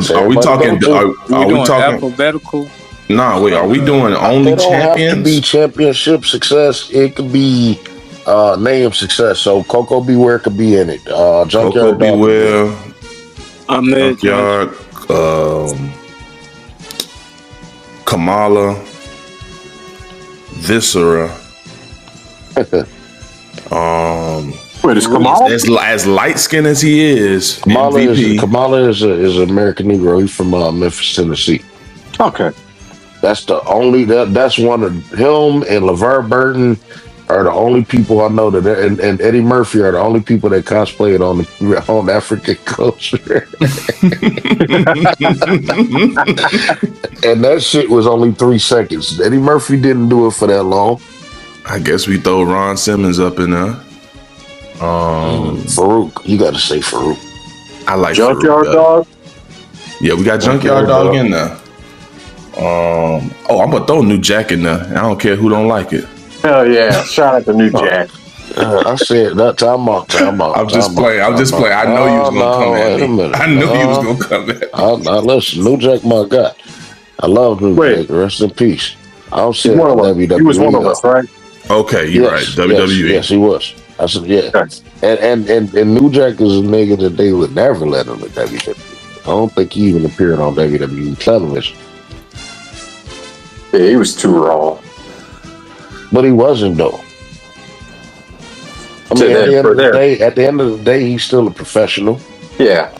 alphabetical? Nah, wait. Are we doing only It don't champions? have to be championship success. It could be name success. So Coco Beware could be in it. Junkyard Coco Beware. Junkyard. Kamala. Viscera. Wait, is Kamala? As light skinned as he is, Kamala is an American Negro. He's from Memphis, Tennessee. Okay. That's that's one of him and LeVar Burton are the only people I know that, and Eddie Murphy are the only people that cosplayed on African culture. And that shit was only 3 seconds. Eddie Murphy didn't do it for that long. I guess we throw Ron Simmons up in there. Farouk, you got to say Farouk. I like Junkyard Farouk, Dog. Yeah, we got Junkyard Dog in there. I'm gonna throw New Jack in there. I don't care who don't like it. Hell yeah! Shout out to New Jack. I said that time out. I'm just playing. I know you was gonna come at me. I knew you was gonna come at me. Listen, New Jack, my God. I love New Jack. Rest in peace. I don't say WWE. He was one of us, right? Okay, you're right. WWE. Yes, he was. I said, yeah. Okay. And New Jack is a nigga that they would never let him at WWE. don't think he even appeared on WWE television. Yeah, he was too raw. But he wasn't though. I mean, at the end of the day, he's still a professional. Yeah,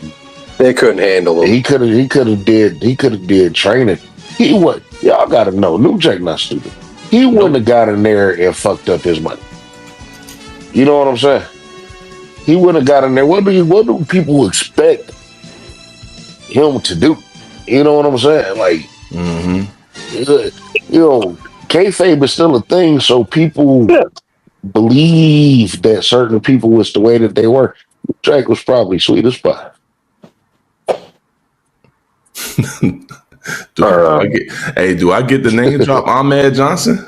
they couldn't handle him. He could have did training. He would. Y'all got to know, New Jack not stupid. He wouldn't have got in there and fucked up his money. You know what I'm saying? He wouldn't have got in there. What do people expect him to do? You know what I'm saying? Like, you know, kayfabe is still a thing, so people believe that certain people was the way that they were. Jack was probably sweet as pie. Do I get the name drop Ahmed Johnson?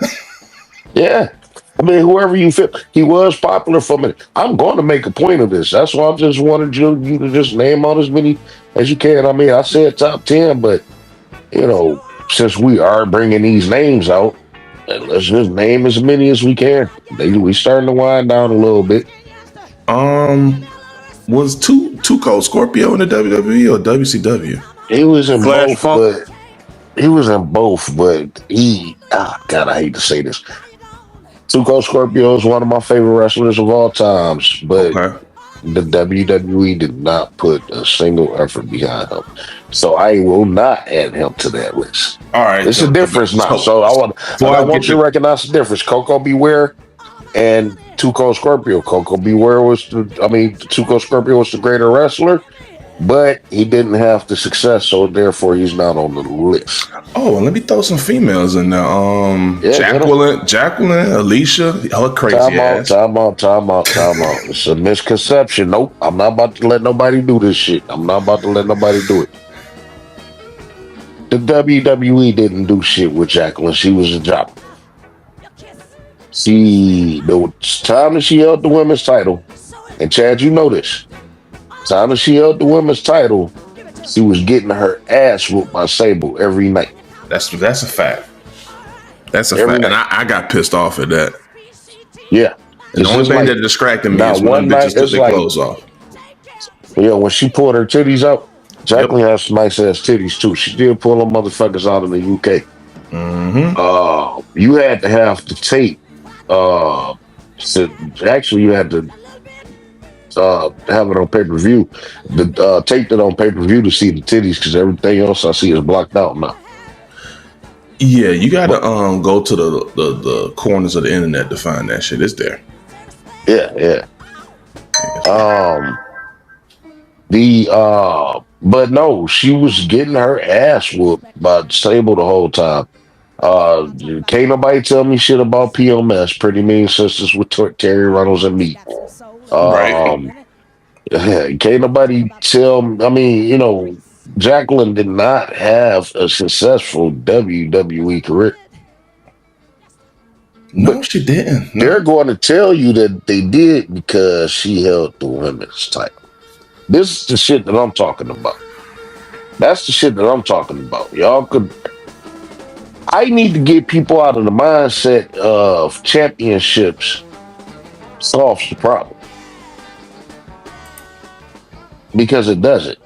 Yeah. I mean, whoever you feel, he was popular for a minute. I'm going to make a point of this. That's why I just wanted you to just name out as many as you can. I mean, I said top 10, but, you know, since we are bringing these names out, let's just name as many as we can. We starting to wind down a little bit. Was Too Cold Scorpio in the WWE or WCW? He was in Flash both, Funk. but God, I hate to say this. Too Cold Scorpio is one of my favorite wrestlers of all times, but the WWE did not put a single effort behind him. So I will not add him to that list. All right. It's a difference now. So I want you to recognize the difference. Coco Beware and Too Cold Scorpio. Too Cold Scorpio was the greater wrestler, but he didn't have the success, so therefore he's not on the list. Oh, let me throw some females in there. Jacqueline, Alicia, her crazy ass. Time out. It's a misconception. Nope, I'm not about to let nobody do this shit. I'm not about to let nobody do it. The WWE didn't do shit with Jacqueline. She was a job. The time that she held the women's title, and Chad, you know this. Time that she held the women's title, she was getting her ass whooped by Sable every night. That's a fact. That's a fact. And I got pissed off at that. Yeah. And the only thing that distracted me is when bitches took their clothes off. Yeah, when she pulled her titties out, Jacqueline has some nice ass titties too. She did pull them motherfuckers out in the UK. You had to have the tape. Actually, you had to have it on pay-per-view. Taped it on pay-per-view to see the titties, because everything else I see is blocked out now. Yeah, you gotta go to the corners of the internet to find that shit. It's there. Yeah. But no, she was getting her ass whooped by Sable the whole time. Can't nobody tell me shit about PMS, Pretty Mean Sisters with Terry Reynolds and me. Right. Can't nobody tell me. I mean, you know, Jacqueline did not have a successful WWE career. No, she didn't. No. They're going to tell you that they did because she held the women's title. This is the shit that I'm talking about. That's the shit that I'm talking about. I need to get people out of the mindset of championships solves the problem. Because it doesn't.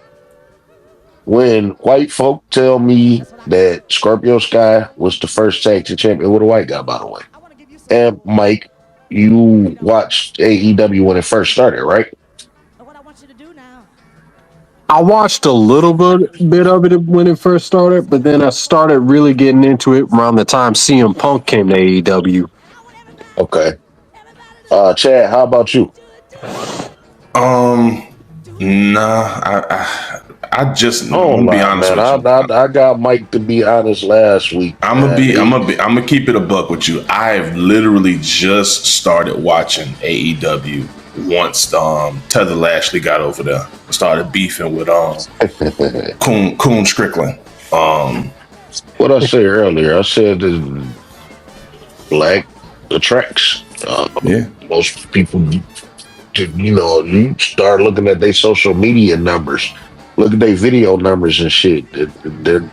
When white folk tell me that Scorpio Sky was the first tag team champion with a white guy, by the way. And Mike, you watched AEW when it first started, right? I watched a little bit of it when it first started, but then I started really getting into it around the time CM Punk came to AEW. Okay. Chad, how about you? I just I'm be honest man. with you. I got Mike to be honest last week. I'm gonna keep it a buck with you. I've literally just started watching AEW once Tether Lashley got over there, started beefing with Coon Strickland. What I said earlier, I said black attracts. Most people, you start looking at their social media numbers, look at their video numbers and shit. They're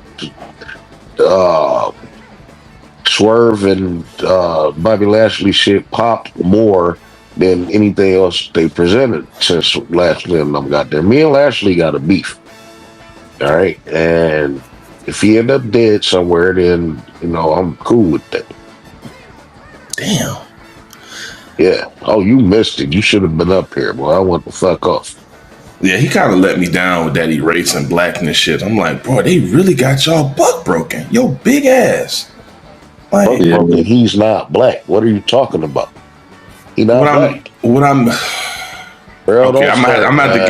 Swerve and Bobby Lashley shit popped more than anything else they presented since Lashley and them got there. Me and Lashley got a beef. All right, and if he end up dead somewhere, then I'm cool with that. Damn. Yeah. Oh, you missed it. You should have been up here, boy. I want the fuck off. Yeah, he kind of let me down with that erasing blackness shit. I'm like, bro, they really got y'all buck broken. Yo, big ass. Like, Yeah. Broken, he's not black. What are you talking about? He not black. what I'm. Bro, Okay, don't start.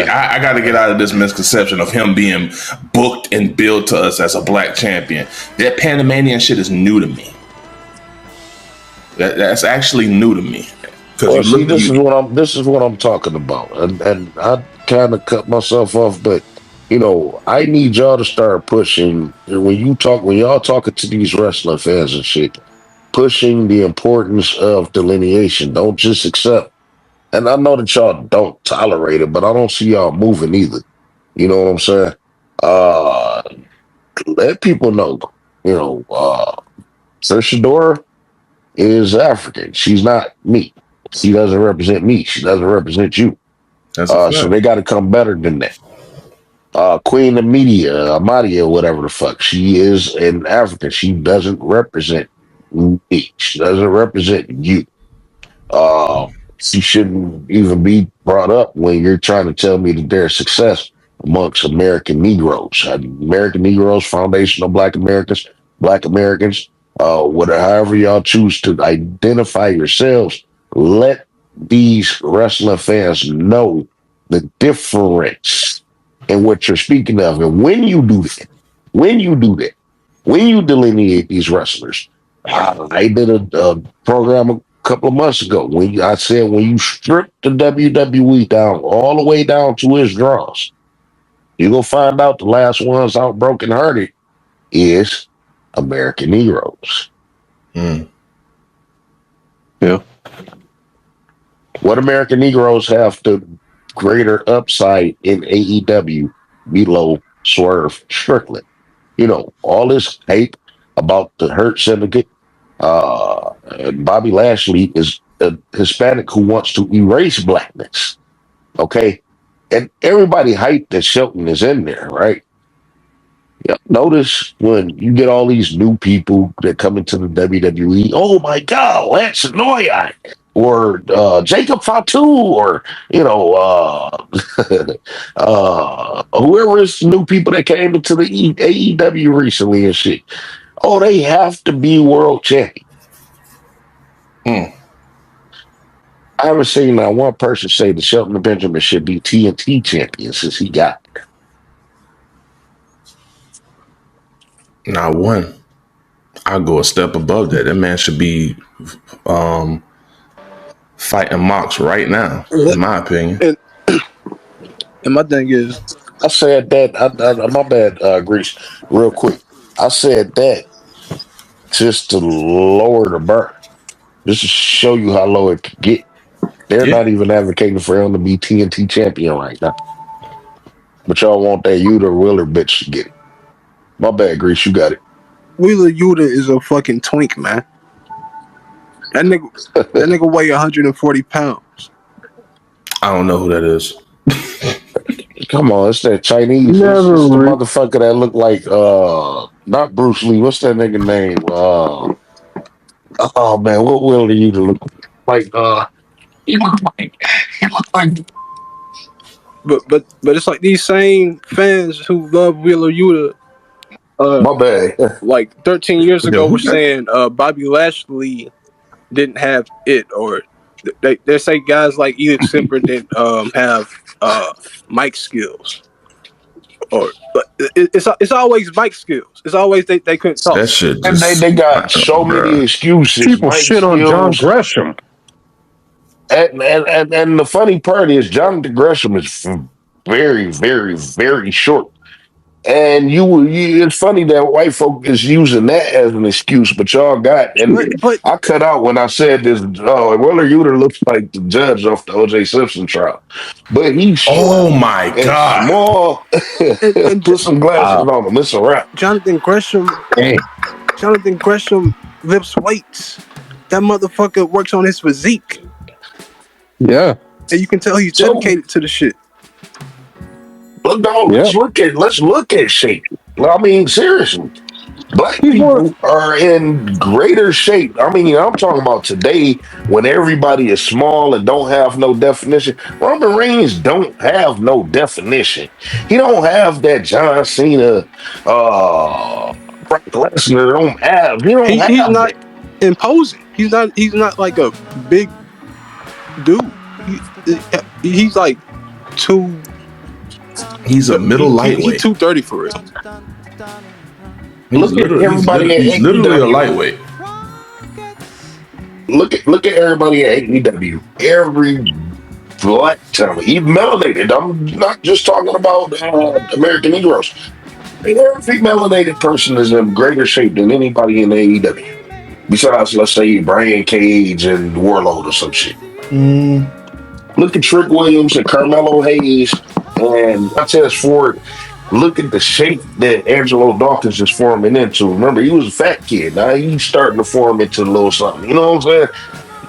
I got to get out of this misconception of him being booked and billed to us as a black champion. That Panamanian shit is new to me. That's actually new to me. Well, see, this is what I'm talking about, and I kind of cut myself off, but I need y'all to start pushing when y'all talking to these wrestling fans and shit, pushing the importance of delineation. Don't just accept. And I know that y'all don't tolerate it, but I don't see y'all moving either. You know what I'm saying? Uh, Let people know. Trisha Dora is African. She's not me. She doesn't represent me. She doesn't represent you. That's a So fact. they got to come better than that. Queen Amadia, whatever the fuck, she is an African. She doesn't represent me. She doesn't represent you. Uh, she shouldn't even be brought up when you're trying to tell me that there's success amongst American Negroes. American Negroes, foundational Black Americans, whatever, however y'all choose to identify yourselves, let these wrestling fans know the difference in what you're speaking of. And when you do that, when you delineate these wrestlers, I did a program a couple of months ago I said when you strip the WWE down all the way down to its draws, you're gonna find out the last ones out broken hearted is American Negroes. Mm. Yeah. What American Negroes have the greater upside in AEW below Swerve Strickland? All this hype about the Hurt Syndicate. Bobby Lashley is a Hispanic who wants to erase blackness. Okay. And everybody hyped that Shelton is in there, right? Yeah. Notice when you get all these new people that come into the WWE, oh my God, Lance Noyan or Jacob Fatu or, whoever is new people that came into the AEW recently and shit. Oh, they have to be world champion. Mm. I haven't seen not one person say that Shelton Benjamin should be TNT champion since he got there. Not one. I'll go a step above that. That man should be fighting Mox right now, in my opinion. And my thing is, I said that. My bad, Grease. Real quick, I said that just to lower the bar, just to show you how low it could get. They're Yeah. not even advocating for him to be TNT champion right now, but y'all want that Yuta Wheeler bitch to get it. My bad, Grease. You got it. Wheeler Yuta is a fucking twink, man. That nigga weigh 140 pounds. I don't know who that is. Come on, it's that Chinese. It's the motherfucker that look like not Bruce Lee. What's that nigga name? Oh man, what will you look like? He look like But it's like these same fans who love Wheeler Yuta. my bad. Like 13 years Yo, ago, who were that? saying Bobby Lashley didn't have it, or they say guys like Edith Simper didn't have mic skills, or it's always mic skills. It's always they couldn't talk. That shit And just. they got so many excuses. People Mike shit on John skills. Gresham. And the funny part is Jonathan Gresham is very, very, very short. And it's funny that white folk is using that as an excuse, but y'all got, and But I cut out when I said this. Oh, Willer Yuta looks like the judge off the O.J. Simpson trial, but he's short Oh my and God. small. and Put some glasses on him. It's a wrap. Jonathan Gresham lifts weights. That motherfucker works on his physique, Yeah. and you can tell he's So dedicated to the shit. Look, dog, let's look at shape. I mean, seriously. Black He's more. people are in greater shape. I mean, I'm talking about today when everybody is small and don't have no definition. Roman Reigns don't have no definition. He don't have that John Cena, Brock Lesnar don't have. He don't He's have not that. imposing. He's not like a big dude. He's like two. He's a middle He lightweight. 230 for real. Look at everybody at He's literally a AEW. lightweight. Look at everybody at AEW. Every black talent, even melanated. I'm not just talking about American Negroes. Every melanated person is in greater shape than anybody in AEW. Besides, let's say Brian Cage and Warlord or some shit. Look at Trick Williams and Carmelo Hayes and Montez Ford. Look at the shape that Angelo Dawkins is forming into. Remember, he was a fat kid. Now he's starting to form into a little something. You know what I'm saying?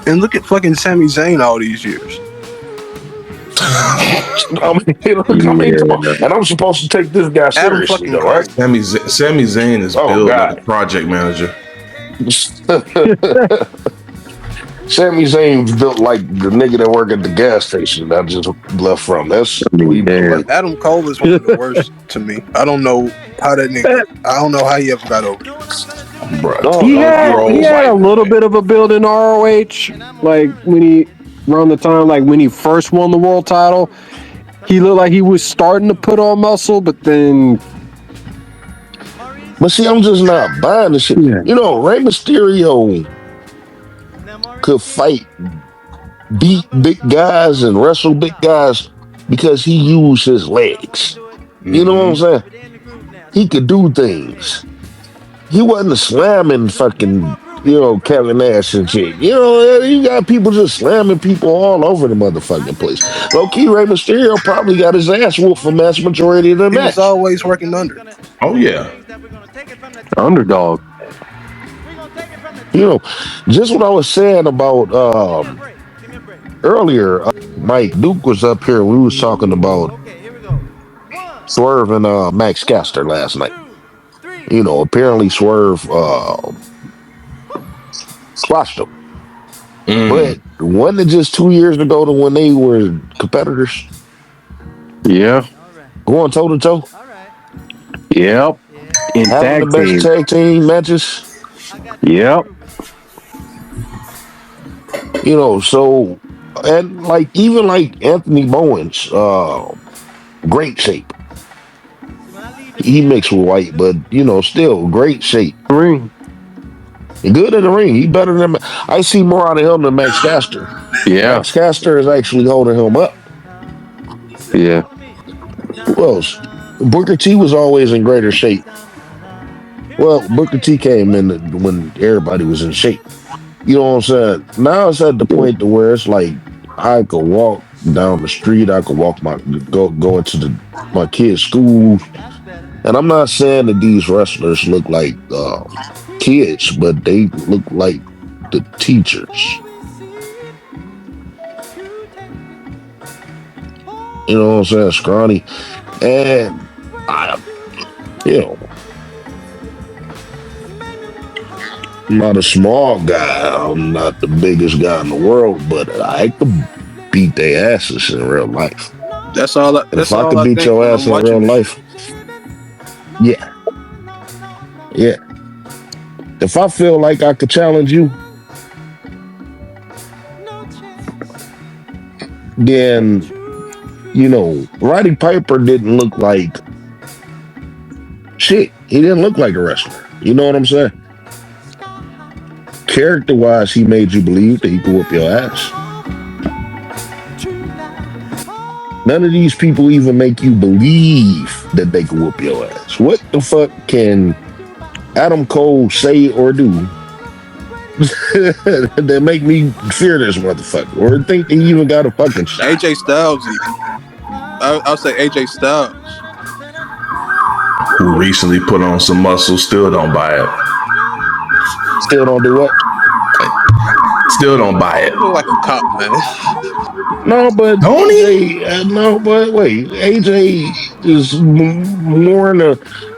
And look at fucking Sami Zayn all these years. I mean, come on. And I'm supposed to take this guy seriously, though, right? Sami Zayn is built like a project manager. Sami Zayn's built like the nigga that work at the gas station that I just left from. That's like. Adam Cole is one of the worst to me. I don't know how that nigga. I don't know how he ever got over it. Bro, He had a little bit of a build in ROH, like when he around the time, like when he first won the world title. He looked like he was starting to put on muscle, but then. But see, I'm just not buying this shit. Yeah. You know, Rey Mysterio could fight, beat big guys and wrestle big guys because he used his legs. You know what I'm saying? He could do things. He wasn't slamming fucking, Kevin Nash and shit. You got people just slamming people all over the motherfucking place. Low-key, Rey Mysterio probably got his ass whooped for mass majority of the He match. was always working under. Oh, yeah. Underdog. Just what I was saying about earlier, Mike Duke was up here. We was talking about Swerve and Max Caster last night. Apparently Swerve squashed him. But wasn't it just 2 years ago to when they were competitors? Yeah. Going toe to toe? Yep. In having the best tag team matches? Yep. So, and even Anthony Bowen's great shape. He mixed with white, but still great shape. Ring. Good in the ring. He better than I see more out of him than Max Caster. Yeah. Max Caster is actually holding him up. Yeah. Who else? Booker T was always in greater shape. Well, Booker T came in when everybody was in shape. You know what I'm saying? Now it's at the point to where it's like I could walk down the street. I could walk go into my kids' school. And I'm not saying that these wrestlers look like kids, but they look like the teachers. You know what I'm saying? Scrawny. And I'm not a small guy. I'm not the biggest guy in the world, but I could beat their asses in real life. That's all. If I could beat your ass in real life, yeah. If I feel like I could challenge you, then Roddy Piper didn't look like shit. He didn't look like a wrestler. You know what I'm saying? Character-wise, he made you believe that he could whoop your ass. None of these people even make you believe that they can whoop your ass. What the fuck can Adam Cole say or do that make me fear this motherfucker or think he even got a fucking shot? AJ Styles, I'll say AJ Styles, who recently put on some muscle, still don't buy it. Still don't do what? Still don't buy it. Look like a cop, man. No, but Don't AJ, no, but wait, AJ is more in the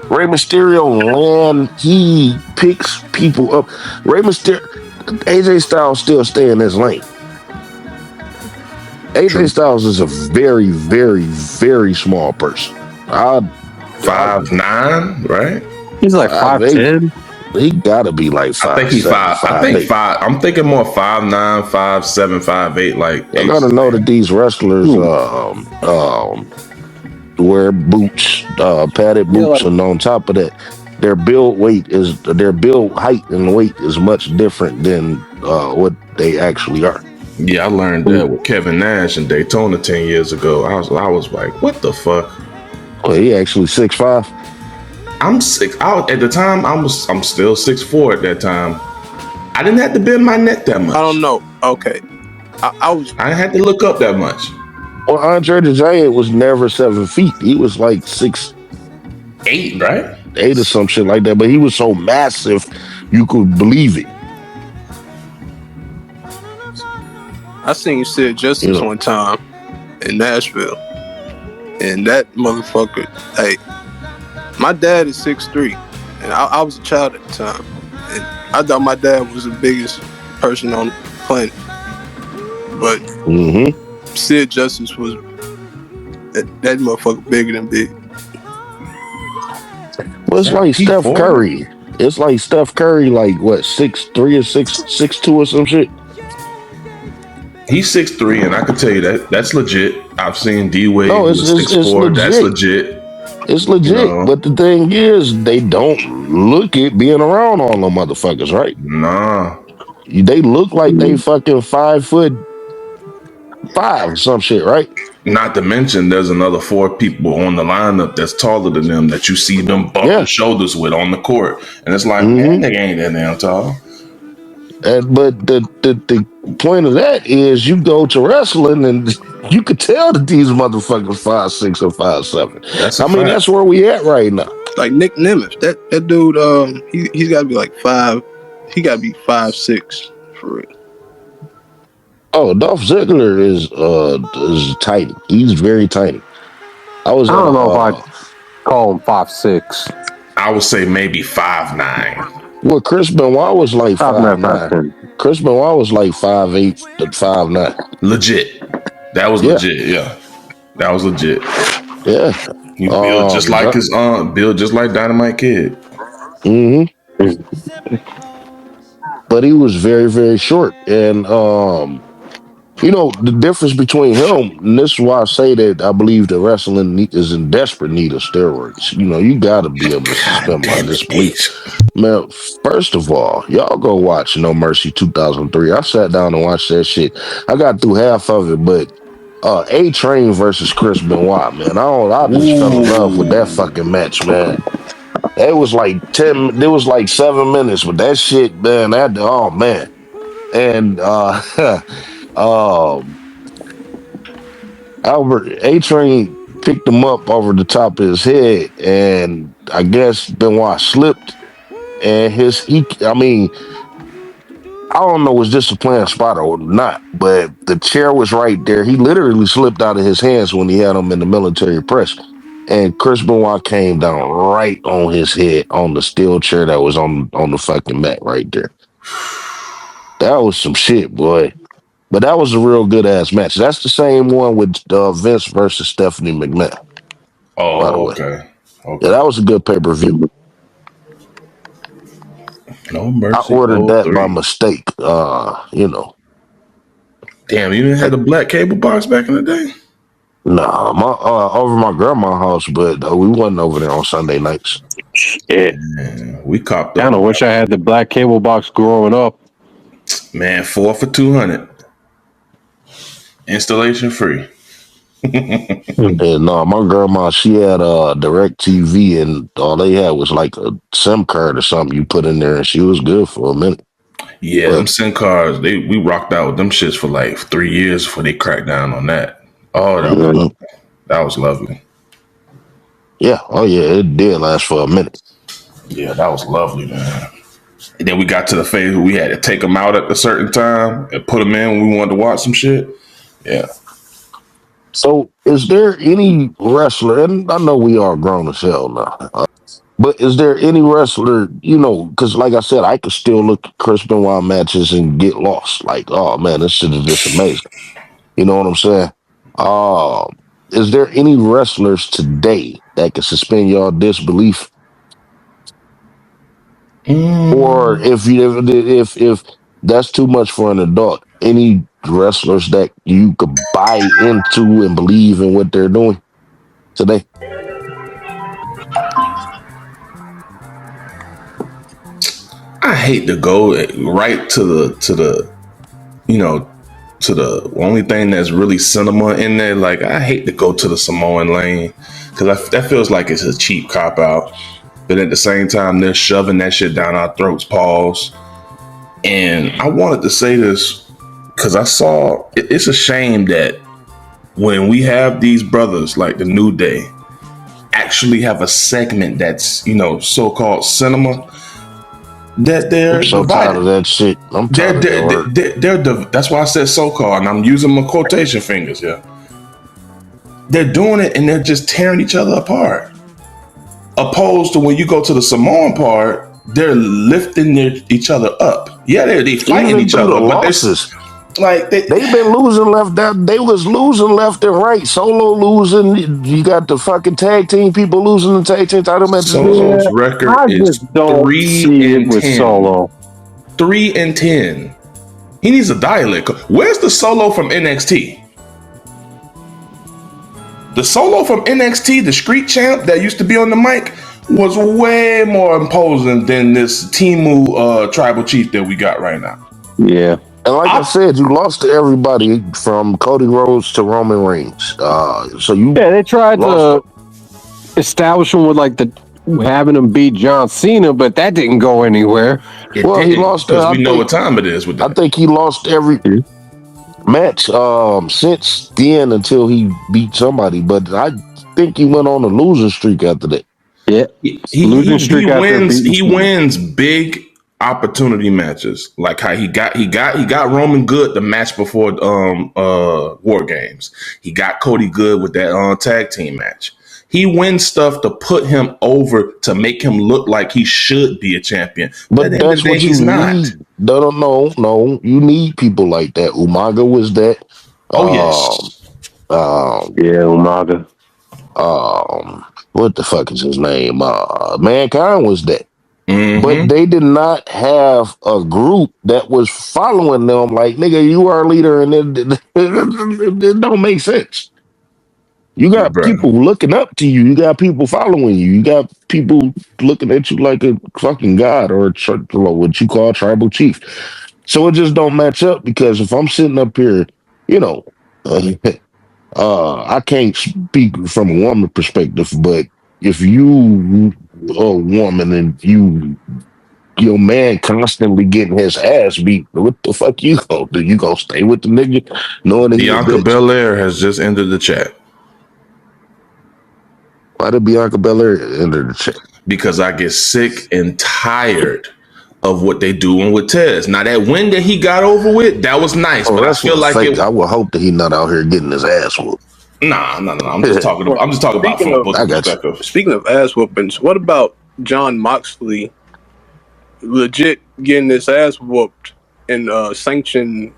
Rey Mysterio land. He picks people up. Rey Mysterio, AJ Styles still stay in his lane. AJ Styles is a very, very, very small person. 5'9", right? He's like 5'10". He gotta be like 5'7", I think he's 5. I think 5'8". 5. I'm thinking more 5'9", 5'7", 5'8". Like I gotta know that these wrestlers wear boots, padded boots, and on top of that, their build height and weight is much different than what they actually are. Yeah, I learned that with Kevin Nash in Daytona 10 years ago. I was like, what the fuck? Well, he actually 6'5". I'm 6. At the time, I'm still 6'4" at that time. I didn't have to bend my neck that much. I don't know. Okay, I didn't have to look up that much. Well, Andre the Giant was never 7 feet. He was like 6'8", right? 8 or some shit like that. But he was so massive, you could believe it. I seen Sid Justice one time in Nashville, and that motherfucker. Hey, my dad is 6'3", and I was a child at the time, and I thought my dad was the biggest person on the planet. But Sid Justice was that motherfucker bigger than big. Well, it's like Steph Curry. It's like Steph Curry, like what, 6'3" or 6'2" or some shit. He's 6'3", and I can tell you that's legit. I've seen D-Wade. No, it's 6'4". legit. That's legit. It's legit. You know? But the thing is, they don't look it being around all them motherfuckers, right? Nah. They look like they fucking 5'5" or some shit, right? Not to mention, there's another 4 people on the lineup that's taller than them that you see them bumping shoulders with on the court, and it's like, man, they ain't that damn tall. But the point of that is, you go to wrestling and you could tell that these motherfuckers 5'6" or 5'7". That's where we at right now. Like Nick Nemeth, that dude, he's got to be like 5. He got to be 5'6" for real. Oh, Dolph Ziggler is tiny. He's very tiny. I don't know if I'd call him 5'6". I would say maybe 5'9". Well, Chris Benoit was like 5'9". Chris Benoit was like 5'8" to 5'9". Legit. That was legit. Yeah, that was legit. Yeah. He built just like his built just like Dynamite Kid. But he was very, very short, and the difference between him, and this is why I say that I believe that wrestling is in desperate need of steroids. You got to be able to suspend my disbelief. Man, first of all, y'all go watch No Mercy 2003. I sat down and watched that shit. I got through half of it, but A-Train versus Chris Benoit, man. I just fell in love with that fucking match, man. It was like 7 minutes, but that shit, man, oh man. And Albert A-Train picked him up over the top of his head, and I guess Benoit slipped, and I don't know, was this a planned spot or not, but the chair was right there. He literally slipped out of his hands when he had him in the military press, and Chris Benoit came down right on his head on the steel chair that was on the fucking mat right there. That was some shit, boy. But that was a real good-ass match. That's the same one with Vince versus Stephanie McMahon. Oh, by the way. Okay. Yeah, that was a good pay-per-view. No Mercy. I ordered that by mistake, Damn, you didn't have the black cable box back in the day? Nah, over my grandma's house, but we wasn't over there on Sunday nights. Shit. Man, we copped up. I kind of wish I had the black cable box growing up. Man, 4 for $200. Installation free. And my grandma, she had Direct TV, and all they had was like a SIM card or something you put in there, and she was good for a minute. Yeah, them SIM cards, we rocked out with them shits for like 3 years before they cracked down on that. Oh, that was lovely. Yeah, oh yeah, it did last for a minute. Yeah, that was lovely, man. And then we got to the phase where we had to take them out at a certain time and put them in when we wanted to watch some shit. Yeah. So, is there any wrestler, and I know we are grown as hell now, but is there any wrestler, because like I said, I could still look at Chris Benoit matches and get lost. Like, oh man, this shit is just amazing. You know what I'm saying? Uh, is there any wrestlers today that can suspend your disbelief? Or if that's too much for an adult, any wrestlers that you could buy into and believe in what they're doing today? I hate to go right to the to the only thing that's really cinema in there. Like, I hate to go to the Samoan lane because that feels like it's a cheap cop out. But at the same time, they're shoving that shit down our throats. Pause. And I wanted to say this because I saw it's a shame that when we have these brothers like the New Day actually have a segment that's so-called cinema, that they're I'm so tired of divided. that shit. I'm tired of that word. That's why I said so-called, and I'm using my quotation fingers here. They're doing it and they're just tearing each other apart. Opposed to when you go to the Samoan part, they're lifting each other up. Yeah, they fighting Even each through other, the but losses, they've been losing left. They was losing left and right. Solo losing. You got the fucking tag team people losing the tag team title matches. Solo's Yeah, record I is just don't 3 see it and with 10. Solo. 3 and 10. He needs a dialect. Where's the Solo from NXT? The Solo from NXT, the street champ that used to be on the mic, was way more imposing than this Timu tribal chief that we got right now. Yeah. And like I said, you lost to everybody from Cody Rhodes to Roman Reigns. They tried to establish him with having him beat John Cena, but that didn't go anywhere. He lost because we know what time it is with that. I think he lost every match since then until he beat somebody. But I think he went on a losing streak after that. Yeah, he wins big opportunity matches, like how he got Roman Good the match before War Games. He got Cody Good with that tag team match. He wins stuff to put him over to make him look like he should be a champion. But that's what you need. No. You need people like that. Umaga was that. Yes. Umaga. What the fuck is his name? Mankind was that. Mm-hmm. But they did not have a group that was following them. Like, nigga, you are a leader, and it don't make sense. You got people looking up to you. You got people following you. You got people looking at you like a fucking god or what you call tribal chief. So it just don't match up because if I'm sitting up here, I can't speak from a woman perspective, but if you a woman and your man constantly getting his ass beat, what the fuck you gonna do? You gonna stay with the nigga knowing that Bianca Belair has just entered the chat. Why did Bianca Belair enter the chat? Because I get sick and tired of what they doing with Tez. Now that win that he got over with, that was nice, but I feel like I would hope that he not out here getting his ass whooped. Nah. I'm just talking about from a booking perspective. Speaking of ass whoopings, what about John Moxley legit getting his ass whooped and sanctioned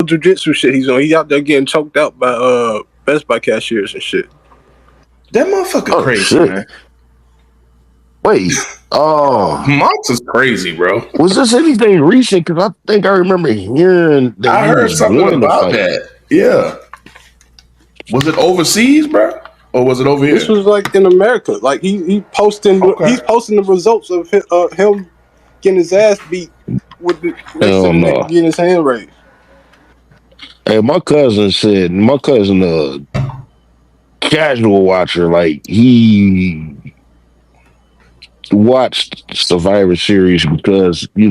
jiu-jitsu shit he's on? He out there getting choked out by Best Buy cashiers and shit. That motherfucker crazy, shit. Man. Wait, Mox is crazy, bro. Was this anything recent? Because I think I remember hearing that I heard something about that. Yeah. Was it overseas, bro? Or was it over here? This was like in America. Like he's posting the results of him getting his ass beat with the next to the neck, getting his hand raised. Hey, my cousin casual watcher, like he watched Survivor Series because he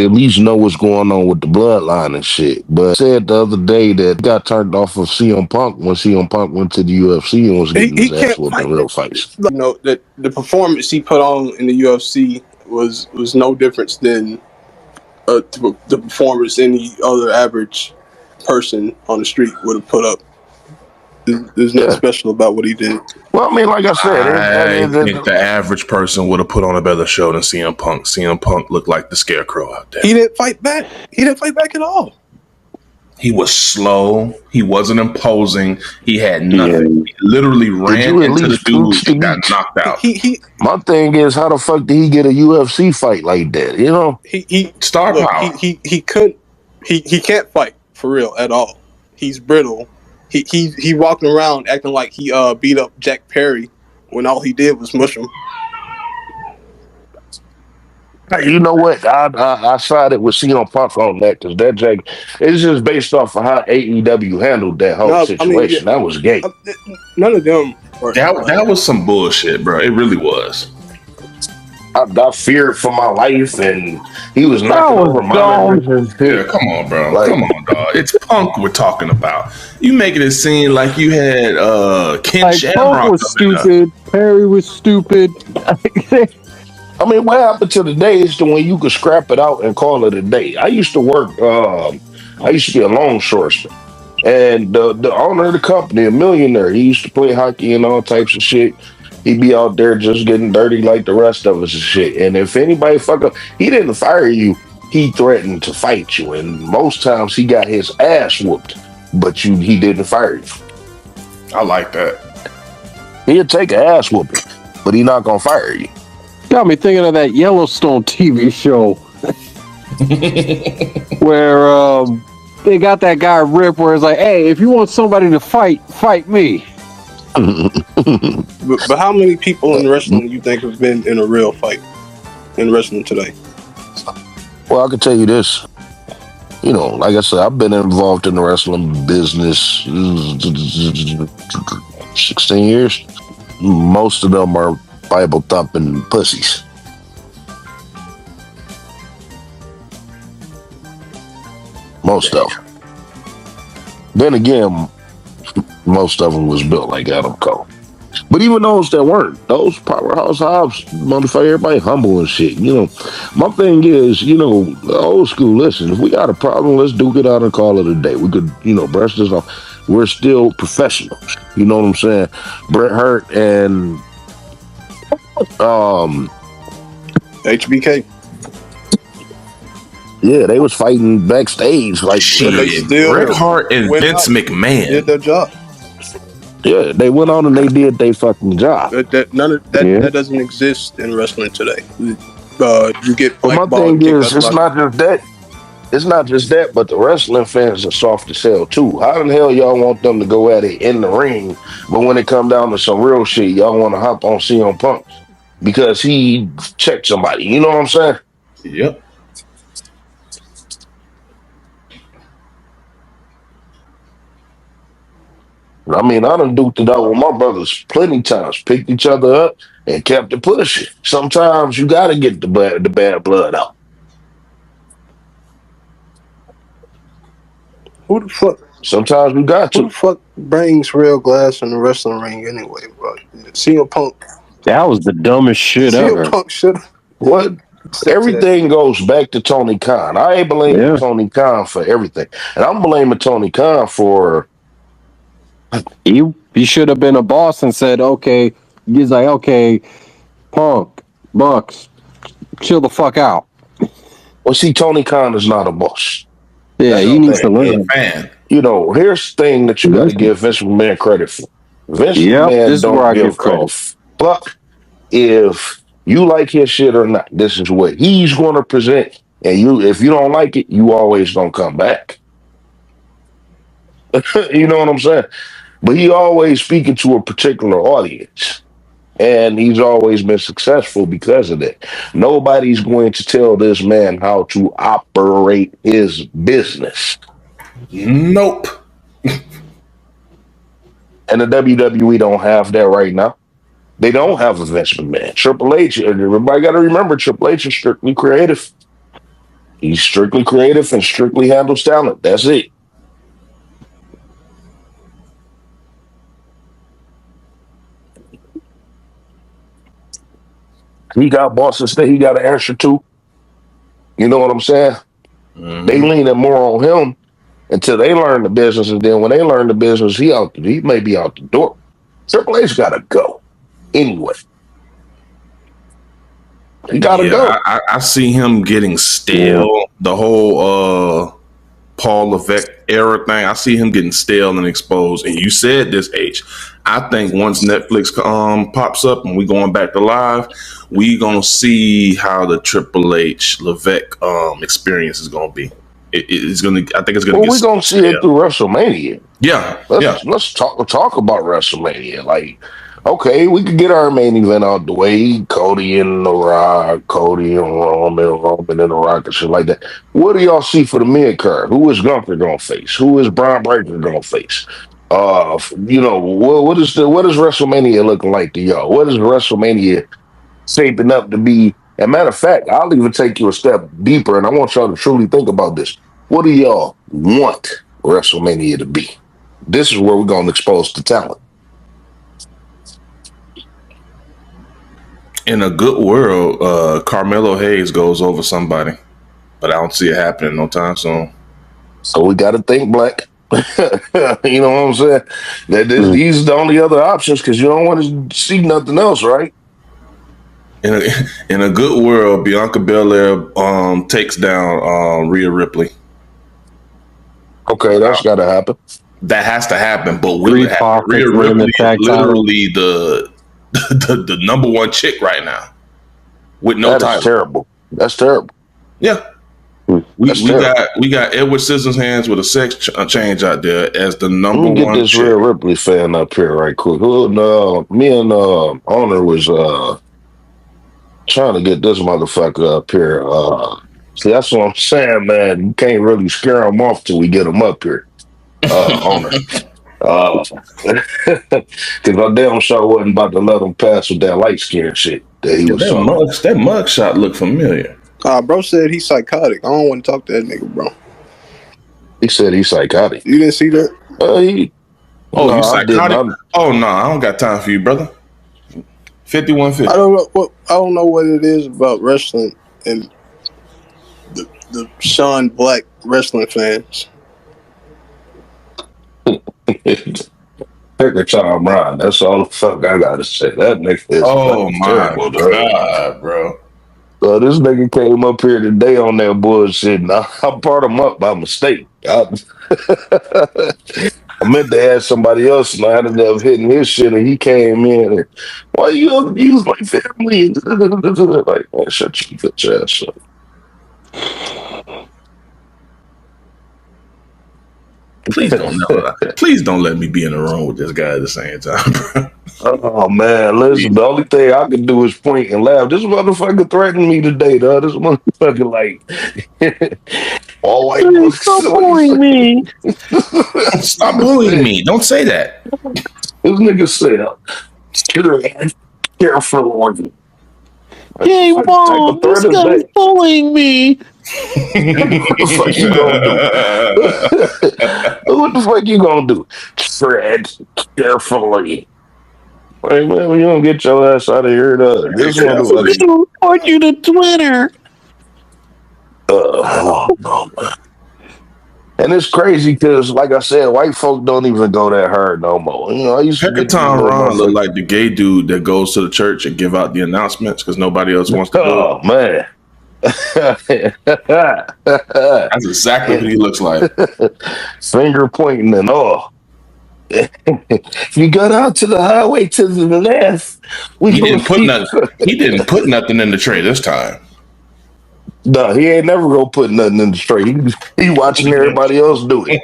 at least know what's going on with the bloodline and shit. But said the other day that got turned off of CM Punk when CM Punk went to the UFC and was getting his ass whooped in real fights. That the performance he put on in the UFC was no difference than the performance any other average person on the street would have put up. There's nothing Yeah. special about what he did. Well, I mean, like I said, I think the average person would have put on a better show than CM Punk. CM Punk looked like the scarecrow out there. He didn't fight back. He didn't fight back at all. He was slow. He wasn't imposing. He had nothing. He literally ran you at into the least teach dude the and got geeks? knocked out. My thing is, how the fuck did he get a UFC fight like that? You know, Star power. He couldn't. He can't fight for real at all. He's brittle. He walking around acting like he beat up Jack Perry when all he did was mush him. you know what? I sided with CM Punk on that because that Jack. It's just based off of how AEW handled that whole No, situation. That was gay. None of them. That was some bullshit, bro. It really was. I feared for my life, and he was knocking over monitors. Yeah, come on, bro. Like- come on, dog. It's Punk we're talking about. You making it seem like you had Ken Like, Shamrock. Punk was stupid. Perry was stupid. I mean, what happened to the days to when you could scrap it out and call it a day? I used to work. I used to be a longshoreman, and the owner of the company, a millionaire, he used to play hockey and all types of shit. He'd be out there just getting dirty like the rest of us and shit. And if anybody fuck up, he didn't fire you. He threatened to fight you, and most times he got his ass whooped. But he didn't fire you. I like that. He'd take an ass whooping, but he not gonna fire you. Got me thinking of that Yellowstone TV show where they got that guy Rip, where it's like, hey, if you want somebody to fight, fight me. But how many people in wrestling you think have been in a real fight in wrestling today? Well, I can tell you this. You know, like I said, I've been involved in the wrestling business 16 years. Most of them are Bible thumping pussies. Most of them. Then again, most of them was built like Adam Cole. But even those that weren't, those powerhouse hobbs, motherfucker, everybody humble and shit. You know, my thing is, you know, old school, listen, if we got a problem, let's duke it out and call it a day. We could, you know, brush this off. We're still professionals. You know what I'm saying? Bret Hart and HBK. Yeah, they was fighting backstage like Shit. Bret Hart and Vince McMahon did their job. Yeah, they went on and they did their fucking job. That doesn't exist in wrestling today. You get my thing is, it's not just that. It's not just that, but the wrestling fans are soft as hell too. How the hell y'all want them to go at it in the ring, but when it come down to some real shit, y'all want to hop on CM Punk because he checked somebody. You know what I'm saying? Yep. I mean, I done duked it out with my brothers plenty times, picked each other up and kept it pushing. Sometimes you got to get the bad blood out. Who the fuck? Sometimes we got to. Who the fuck brings real glass in the wrestling ring anyway, bro? CM Punk. That was the dumbest shit ever. CM Punk should. What? Everything goes back to Tony Khan. I ain't blaming Tony Khan for everything, and I'm blaming Tony Khan for. He should have been a boss and said, okay, he's like, okay, Punk, Bucks, chill the fuck out. Well, see, Tony Khan is not a boss. Yeah, he needs to learn. You know, here's the thing that you got to give Vince McMahon credit for. Vince McMahon don't give a fuck if you like his shit or not. This is what he's going to present, and if you don't like it, you always don't come back. You know what I'm saying? But he always speaking to a particular audience. And he's always been successful because of that. Nobody's going to tell this man how to operate his business. Nope. And the WWE don't have that right now. They don't have a Vince McMahon. Triple H, everybody got to remember, Triple H is strictly creative. He's strictly creative and strictly handles talent. That's it. He got bosses that he got to answer to. You know what I'm saying? They leaning more on him until they learn the business, and then when they learn the business, he may be out the door. Triple H got to go anyway. He got to go. I see him getting stale. The whole Paul Levesque era thing. I see him getting stale and exposed. And you said this, H. I think once Netflix pops up and we going back to live, we gonna see how the Triple H Levesque experience is gonna be. It's gonna. I think it's gonna. Well, we're gonna see it through WrestleMania. Yeah, let's talk about WrestleMania. Like, okay, we could get our main event out the way. Cody and The Rock, Cody and Roman and The Rock and shit like that. What do y'all see for the mid card? Who is Gunther gonna face? Who is Braun Breaker gonna face? What is WrestleMania looking like to y'all? What is WrestleMania shaping up to be? And matter of fact, I'll even take you a step deeper, and I want y'all to truly think about this. What do y'all want WrestleMania to be? This is where we're going to expose the talent. In a good world, Carmelo Hayes goes over somebody, but I don't see it happening no time soon. So we got to think black. You know what I'm saying? These are the only other options because you don't want to see nothing else, right? In a good world, Bianca Belair takes down Rhea Ripley. Okay, that's got to happen. That has to happen, but will it happen? Rhea Ripley is literally the number one chick right now with no title. That's terrible. That's terrible. Yeah, we got Edward Scissorhands with a sex change out there as the number one. Get this chick. Rhea Ripley fan up here right quick. Me and Honor was trying to get this motherfucker up here. See, that's what I'm saying, man. You can't really scare him off till we get him up here. Honor. Because my damn show wasn't about to let him pass with that light skin shit that he was talking. That mug shot looked familiar. Bro said he's psychotic. I don't want to talk to that nigga, bro. He said he's psychotic. You didn't see that? You psychotic? Oh no, I don't got time for you, brother. 5150. I don't know what it is about wrestling and the Sean Black wrestling fans. Pick a time, Ron. That's all the fuck I gotta say. That nigga is terrible, God, bro. So this nigga came up here today on that bullshit, and I brought him up by mistake. I meant to ask somebody else, and I ended up hitting his shit, and he came in and, why you gonna use my family? Like, man, shut your bitch ass up. Please don't let me be in the room with this guy at the same time, bro. Oh man, listen, the only thing I can do is point and laugh. This motherfucker threatened me today, though. This motherfucker like all white folks. Stop bullying me. Stop bullying me. Don't say that. This nigga said, careful. Hey, Mom, this guy's bullying me. What the fuck you gonna do? What the fuck you gonna do? Tread carefully. Hey, man, you don't get your ass out of here. This motherfucker. I'll report you to Twitter. Oh, no, man. And it's crazy because, like I said, white folk don't even go that hard no more. You know, I used to get Ron look like the gay dude that goes to the church and give out the announcements because nobody else wants to do it. Oh, man. That's exactly what he looks like. Finger pointing and all. If you go down to the highway to the left, he didn't put nothing in the tray this time. No, he ain't never gonna put nothing in the tray. He watching everybody else do it.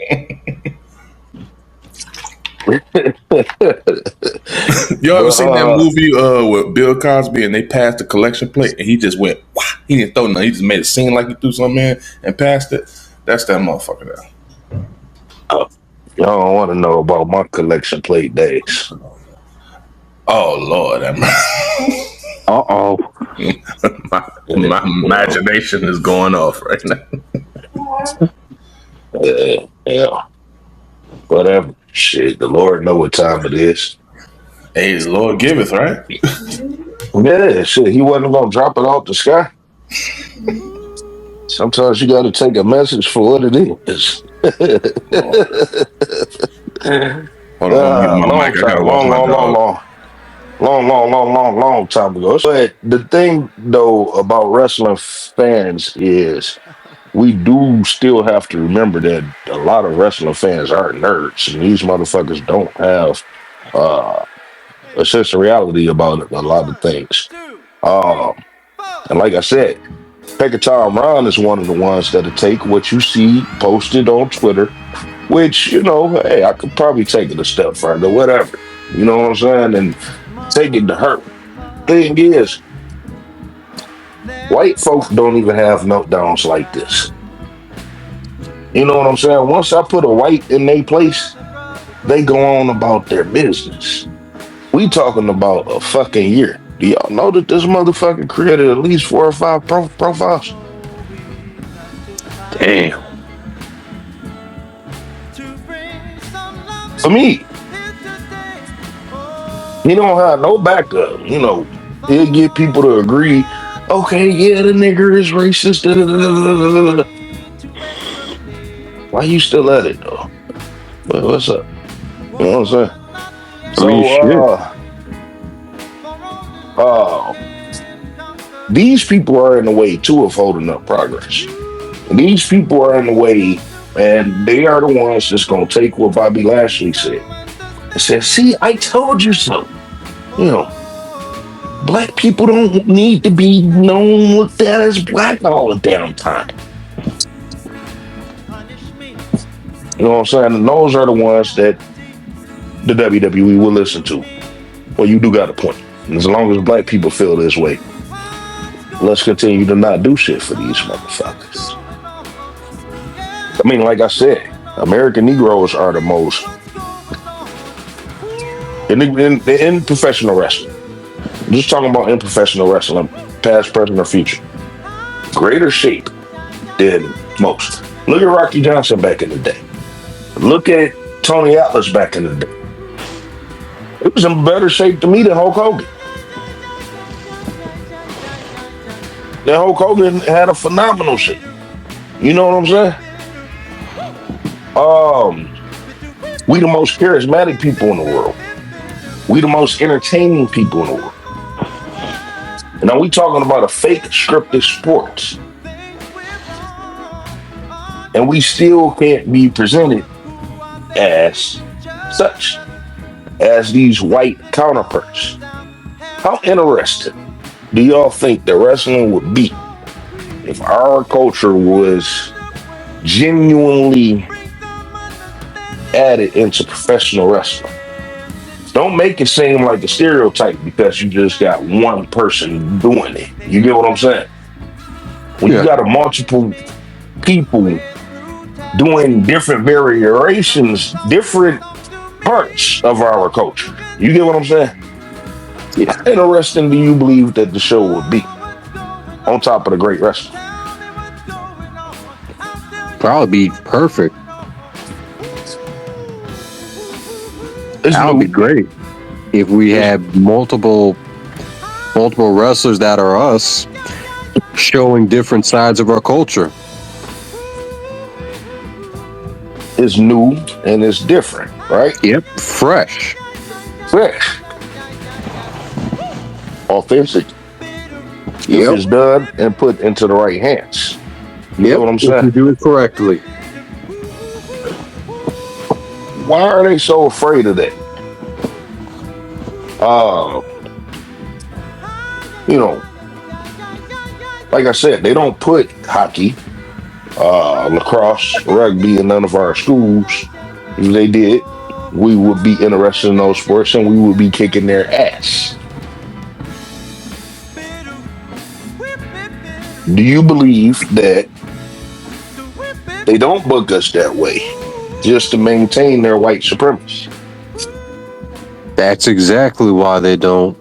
You ever seen that movie with Bill Cosby and they passed the collection plate and he just went, wah! He didn't throw nothing. He just made it seem like he threw something in and passed it. That's that motherfucker there. Y'all don't want to know about my collection plate days. Oh Lord, Uh-oh. my imagination is going off right now. Yeah. Whatever. Shit, the Lord know what time it is. Hey, the Lord giveth, right? Yeah, shit. He wasn't gonna drop it off the sky. Sometimes you got to take a message for what it is. Hold on, I'm mute my Long mic. I gotta time, walk long, my long, long, dog. long, long time ago. But the thing though about wrestling fans is we do still have to remember that a lot of wrestling fans are nerds, and these motherfuckers don't have uh, a sense of reality about a lot of things. Um, and like I said, Pt2 Ron is one of the ones that'll take what you see posted on Twitter, which, hey, I could probably take it a step further, whatever. You know what I'm saying? And take it to her. Thing is, white folk don't even have meltdowns like this. You know what I'm saying? Once I put a white in their place, they go on about their business. We talking about a fucking year. Do y'all know that this motherfucker created at least 4 or 5 profiles? Damn. For me, he don't have no backup. He'll get people to agree. Okay, yeah, the nigger is racist. Da, da, da, da, da, da. Why you still at it though? What's up? You know what I'm saying? I mean, So, shit. uh, these people are in the way too of holding up progress. And these people are in the way, and they are the ones that's gonna take what Bobby Lashley said and say, "See, I told you so." You know, black people don't need to be known looked at as black all the damn time. You know what I'm saying? And those are the ones that the WWE will listen to. Well, you do got a point. And as long as black people feel this way, let's continue to not do shit for these motherfuckers. I mean, like I said, American Negroes are the most in professional wrestling. I'm just talking about in professional wrestling, past, present, or future. Greater shape than most. Look at Rocky Johnson back in the day. Look at Tony Atlas back in the day. It was in better shape to me than Hulk Hogan. Then Hulk Hogan had a phenomenal shape. You know what I'm saying? We the most charismatic people in the world. We the most entertaining people in the world. And now we talking about a fake scripted sports. And we still can't be presented as such, as these white counterparts. How interesting do y'all think that wrestling would be if our culture was genuinely added into professional wrestling? Don't make it seem like a stereotype because you just got one person doing it. You get what I'm saying? When you got a multiple people doing different variations, different parts of our culture. You get what I'm saying? Yeah. How interesting do you believe that the show would be on top of the great wrestling? Probably be perfect. It's That would new. be great if we had multiple wrestlers that are us showing different sides of our culture. It's new and it's different, right? Yep, fresh. Fresh, authentic. If it's done and put into the right hands. You know what I'm If saying? you do it correctly. Why are they so afraid of that? Like I said, they don't put hockey, lacrosse, rugby in none of our schools. If they did, we would be interested in those sports and we would be kicking their ass. Do you believe that they don't book us that way just to maintain their white supremacy? That's exactly why they don't.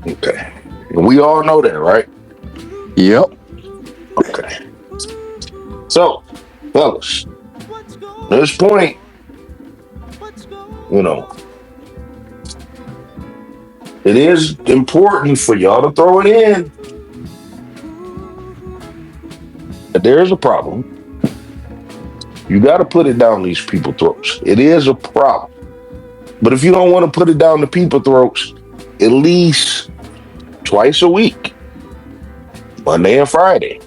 Okay. And we all know that, right? Yep. Okay. So, fellas, at this point, It is important for y'all to throw it in. But there is a problem. You got to put it down these people throats. It is a problem. But if you don't want to put it down the people throats, at least twice a week, Monday and Friday,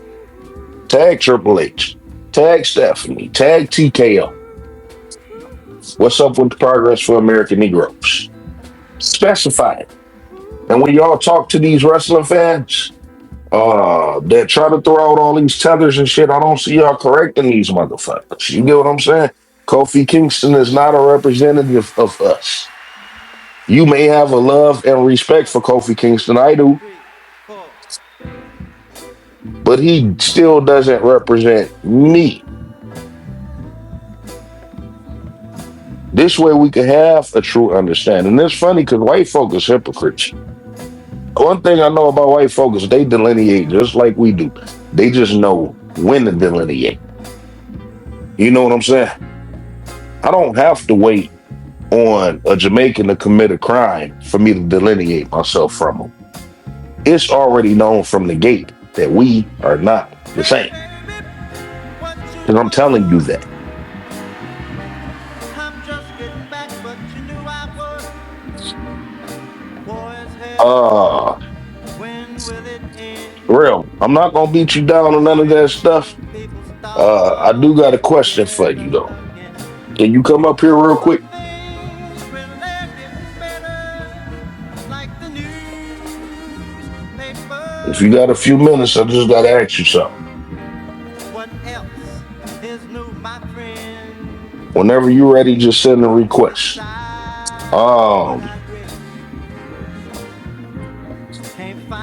tag Triple H, tag Stephanie, tag TKO. What's up with the progress for American Negroes? Specify it. And when y'all talk to these wrestling fans that try to throw out all these tethers and shit, I don't see y'all correcting these motherfuckers. You get what I'm saying? Kofi Kingston is not a representative of us. You may have a love and respect for Kofi Kingston, I do, but he still doesn't represent me. This way we can have a true understanding. And it's funny because white folk is hypocrites. One thing I know about white folk is they delineate just like we do. They just know when to delineate. You know what I'm saying? I don't have to wait on a Jamaican to commit a crime for me to delineate myself from them. It's already known from the gate that we are not the same. And I'm telling you that. Uh, Real, I'm not gonna beat you down on none of that stuff. I do got a question for you though. Can you come up here real quick? If you got a few minutes, I just gotta ask you something. Whenever you're ready, just send a request.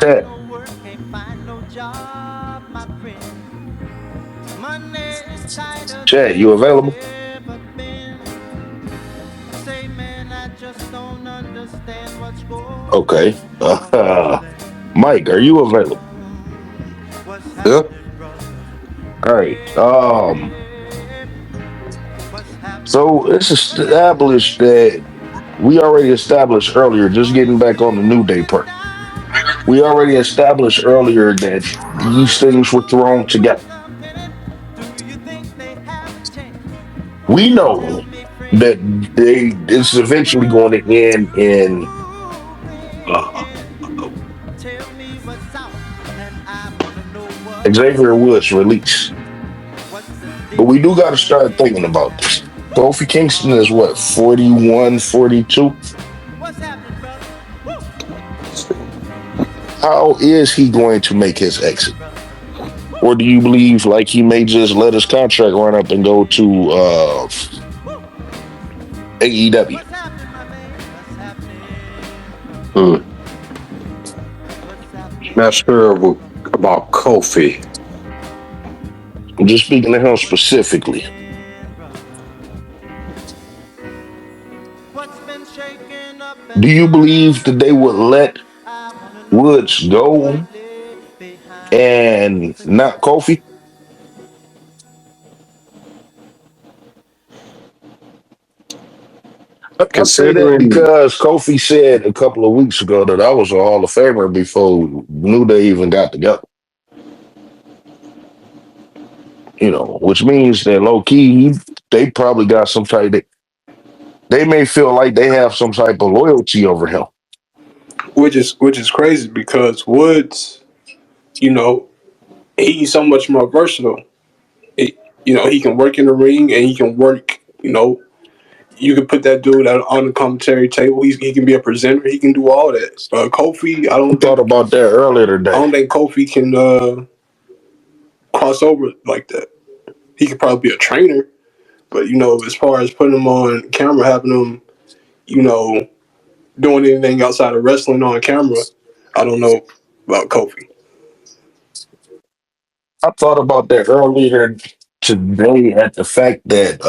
Chad, Chad, you available? Okay. Mike, are you available? Yeah. All right. So it's established that we already established earlier, just getting back on the New Day part. We already established earlier that these things were thrown together. We know that it's eventually going to end in uh, Xavier Woods' release. But we do got to start thinking about this. Kofi Kingston is what, 41, 42? How is he going to make his exit? Or do you believe like he may just let his contract run up and go to AEW? Not sure about Kofi. I'm just speaking to him specifically. Do you believe that they would let Woods go and not Kofi? I say that Considering, because Kofi said a couple of weeks ago that I was a Hall of Famer before New Day even got together. You know, which means that low key, they probably got some type. They may feel like they have some type of loyalty over him. which is crazy because Woods, you know, he's so much more versatile. He, he can work in the ring and he can work. You can put that dude on the commentary table. He can be a presenter. He can do all that. Kofi, I thought about that earlier I today. don't think Kofi can cross over like that. He could probably be a trainer, but as far as putting him on camera, having him, you know, doing anything outside of wrestling on camera, I don't know about Kofi. I thought about that earlier today at the fact that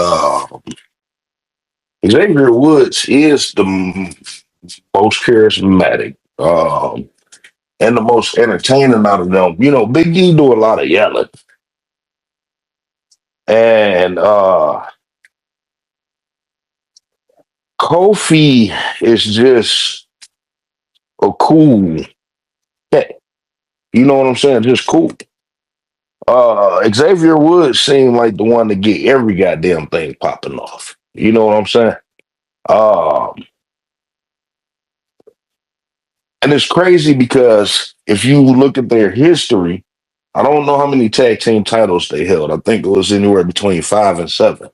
Xavier Woods is the most charismatic and the most entertaining out of them. You know, Big E do a lot of yelling, and Kofi is just a cool thing. You know what I'm saying? Just cool. Xavier Woods seemed like the one to get every goddamn thing popping off. You know what I'm saying? Um, and it's crazy because if you look at their history, I don't know how many tag team titles they held. I think it was anywhere between 5 and 7.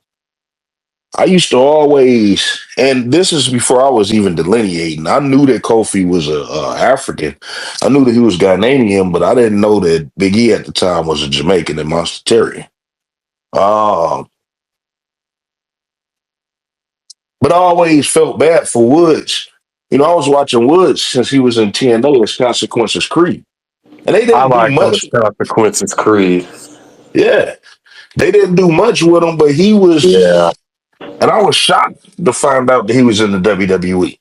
I used to always, and this is before I was even delineating. I knew that Kofi was a African. I knew that he was Ghanaian, but I didn't know that Big E at the time was a Jamaican and Monster Terry. Um, but I always felt bad for Woods. You know, I was watching Woods since he was in TNA as Consequences Creed, and they I didn't do like those much. consequences, Creed. Yeah, they didn't do much with him, but he Yeah. was, and I was shocked to find out that he was in the WWE.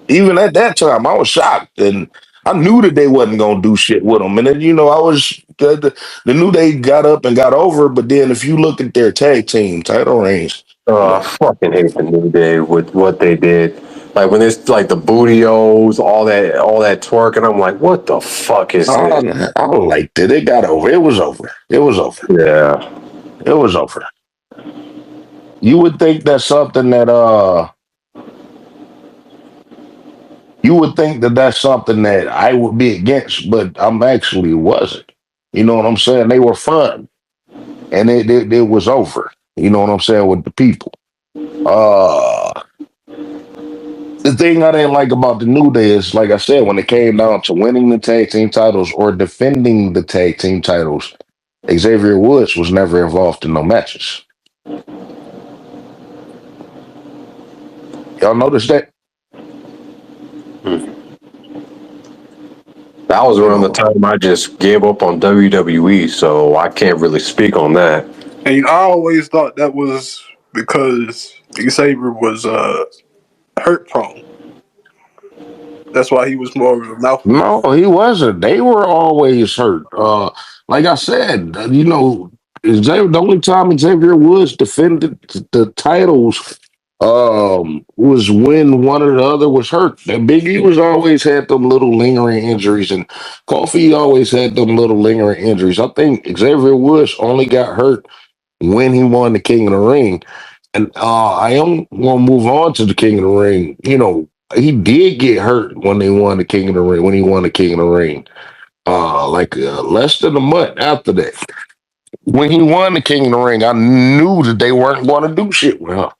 Even at that time, I was shocked, and I knew that they wasn't gonna do shit with him. And then I was the New Day got up and got over. But then if you look at their tag team title reigns, I fucking hate the New Day with what they did. Like when it's like the bootios, all that twerk, and I'm like, what the fuck is this? I liked it. It got over. It was over. It was over. Yeah. It was over. You would think that's something that you would think that that's something that I would be against, but I'm actually wasn't. You know what I'm saying? They were fun, and it was over. You know what I'm saying with the people. Uh, the thing I didn't like about the New Day is, like I said, when it came down to winning the tag team titles or defending the tag team titles, Xavier Woods was never involved in no matches. Y'all notice that? That was You around the know, time I just gave up on WWE, so I can't really speak on that. And I always thought that was because Xavier was hurt prone. That's why he was more of a mouthpiece. no, he wasn't. They were always hurt. Like I said, Xavier, the only time Xavier Woods defended the titles was when one or the other was hurt. And Big E was always had them little lingering injuries, and Kofi always had them little lingering injuries. I think Xavier Woods only got hurt when he won the King of the Ring. And I am gonna move on to the King of the Ring. He did get hurt when they won the King of the Ring, when he won the King of the Ring. Less than a month after that. When he won the King of the Ring, I knew that they weren't going to do shit with him.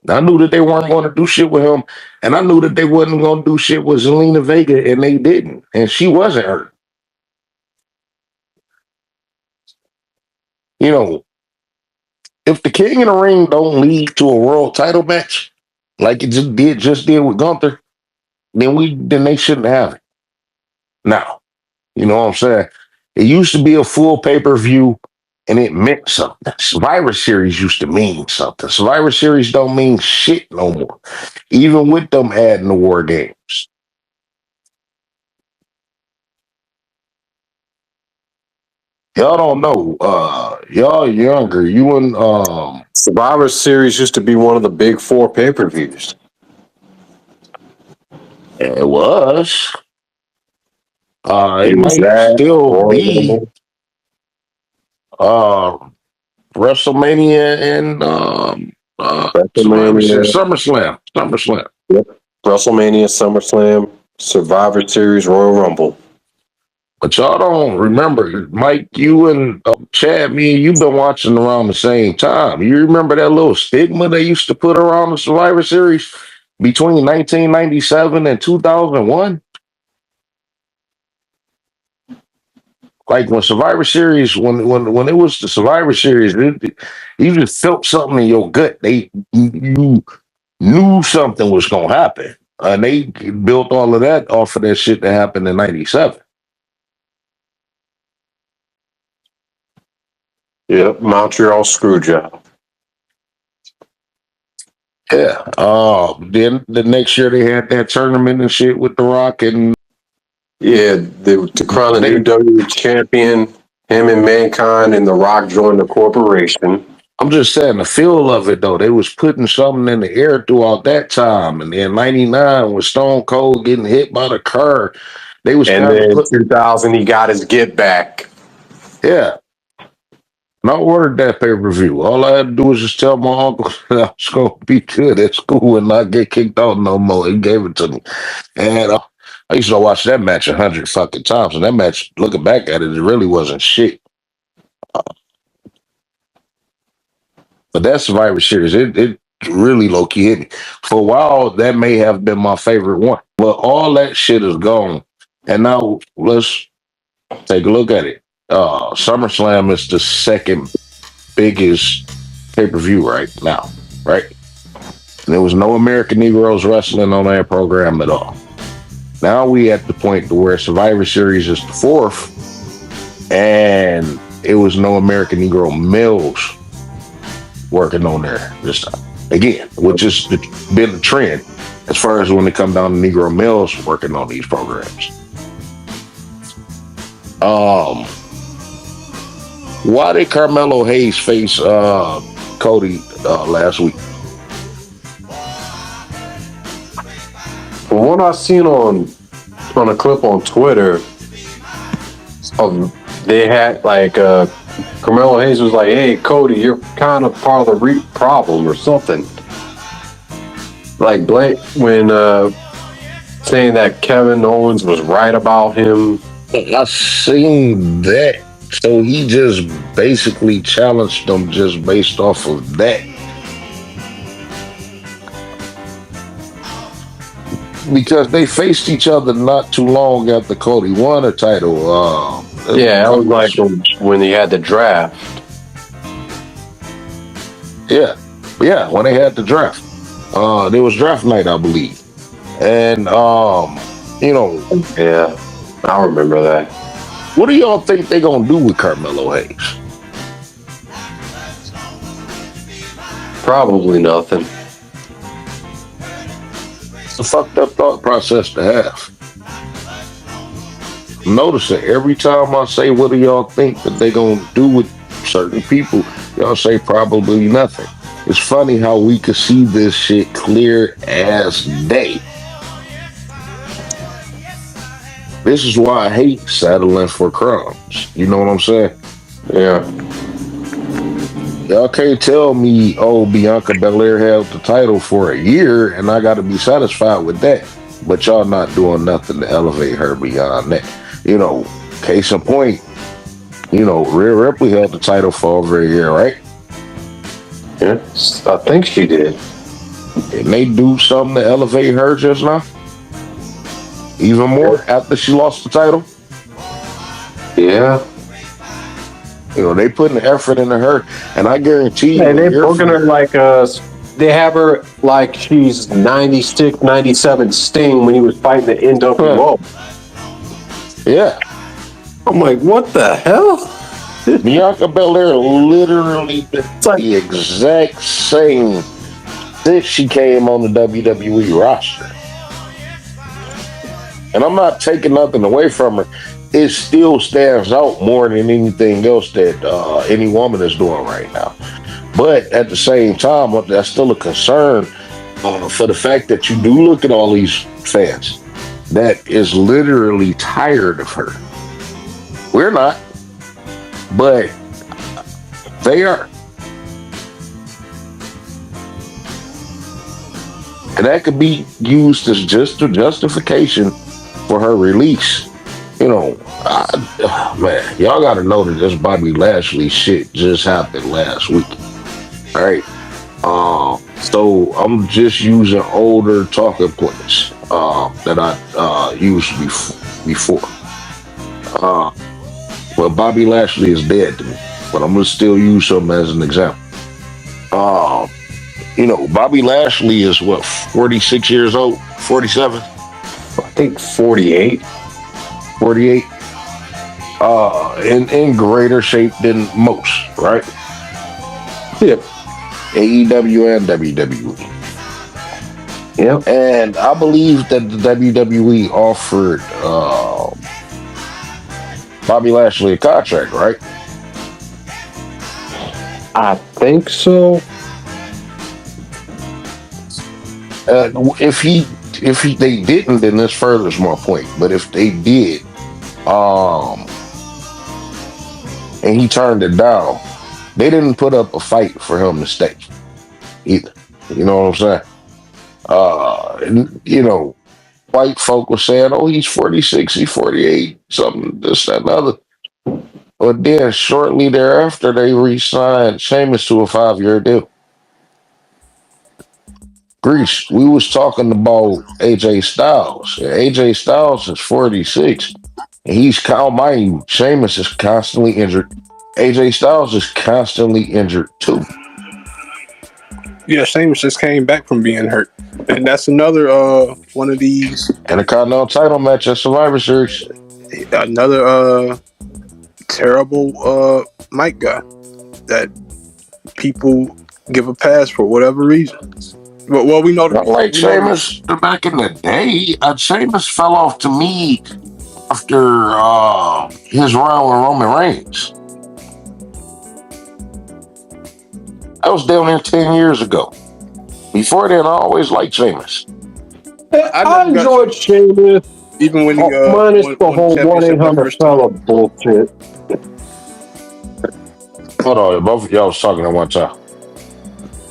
I knew that they weren't going to do shit with him, and I knew that they wasn't going to do shit with Zelina Vega, and they didn't, and she wasn't hurt. You know, if the King of the Ring don't lead to a world title match, like it just did with Gunther, then they shouldn't have it. Now, you know what I'm saying? It used to be a full pay-per-view and it meant something. Survivor Series used to mean something. Survivor Series don't mean shit no more. Even with them adding the war games. Y'all don't know. Y'all younger. You and Survivor Series used to be one of the big four pay-per-views. it was. It It was might that still Royal be Rumble, WrestleMania and Survivor Series. WrestleMania, SummerSlam. yep, WrestleMania, SummerSlam, Survivor Series, Royal Rumble. But y'all don't remember, Mike, you and Chad, me and you been watching around the same time. You remember that little stigma they used to put around the Survivor Series between 1997 and 2001? Like when Survivor Series, when it was the Survivor Series, you just felt something in your gut. You knew something was gonna happen, and they built all of that off of that shit that happened in '97. Yep, Montreal Screwjob. Yeah. Then the next year they had that tournament and shit with The Rock, and Yeah, to crown the new they WWE champion, him and Mankind and The Rock joined the corporation. I'm just saying the feel of it though. They was putting something in the air throughout that time, and then '99 with Stone Cold getting hit by the car, they was And kind of then put. 2000, he got his get back. Yeah, and I ordered that pay per view. All I had to do was just tell my uncle that I was gonna be good at school and not get kicked out no more. He gave it to me, and I used to watch that match 100 fucking times. And that match, looking back at it, it really wasn't shit. But that Survivor Series, it really low key hit me. For a while, that may have been my favorite one. But all that shit is gone. And now let's take a look at it. SummerSlam is the second biggest pay-per-view right now, right? And there was no American Negroes wrestling on that program at all. Now we at the point to where Survivor Series is the fourth, and it was no American Negro males working on there this time. Again, which has been a trend as far as when it come down to Negro males working on these programs. Why did Carmelo Hayes face Cody last week? From what I seen on a clip on Twitter, they had like Carmelo Hayes was like, "Hey Cody, you're kind of part of the problem or something." Like when saying that Kevin Owens was right about him. I seen that. So he just basically challenged them just based off of that. Because they faced each other not too long after Cody won a title. Yeah, that was like when he had the draft. Yeah, when they had the draft. There was draft night, I believe. And, Yeah, I remember that. What do y'all think they're going to do with Carmelo Hayes? Probably nothing. It's a fucked up thought process to have. Notice that every time I say, what do y'all think that they're going to do with certain people, y'all say probably nothing. It's funny how we could see this shit clear as day. This is why I hate settling for crumbs. You know what I'm saying? Yeah. Y'all can't tell me, oh, Bianca Belair held the title for a year and I got to be satisfied with that. But y'all not doing nothing to elevate her beyond that. Case in point, Rhea Ripley held the title for over a year, right? Yeah, I think she did. And they do something to elevate her just now? Even more after she lost the title? Yeah. They putting the effort into her, and I guarantee you. Hey, they're booking her like they have her like she's 96, 97 Sting when he was fighting the NWO. Yeah. I'm like, what the hell? Bianca Belair literally been the exact same since she came on the WWE roster. And I'm not taking nothing away from her. It still stands out more than anything else that any woman is doing right now. But at the same time, that's still a concern for the fact that you do look at all these fans that is literally tired of her. We're not, but they are. And that could be used as just a justification for her release. Man, y'all got to know that this Bobby Lashley shit just happened last week. All right. So I'm just using older talking points that I used before. Well, Bobby Lashley is dead to me, but I'm going to still use him as an example. Bobby Lashley is 46 years old, 47? I think 48. 48. In greater shape than most, right? Yeah. AEW and WWE. Yep. And I believe that the WWE offered Bobby Lashley a contract, right? I think so. If they didn't, then this furthers my point. But if they did, um, and he turned it down, they didn't put up a fight for him to stay either. You know what I'm saying? And, white folk were saying, "Oh, he's 46, he's 48, something this that and the other." But then shortly thereafter, they re-signed Sheamus to a 5-year deal. Greece, we was talking about AJ Styles. AJ Styles is 46. And mind you, Sheamus is constantly injured. AJ Styles is constantly injured too. Yeah, Sheamus just came back from being hurt, and that's another one of these And a Continental title match at Survivor Series. another terrible mic guy that people give a pass for whatever reason. Well, we know the Not reason. like Sheamus back in the day. Sheamus fell off to me after his run with Roman Reigns. I was down there 10 years ago. Before then, I always liked Sheamus. I enjoyed Sheamus. Even when he minus won the the whole championship that 1-800 first fella time. bullshit. Hold on, both of y'all was talking at one time.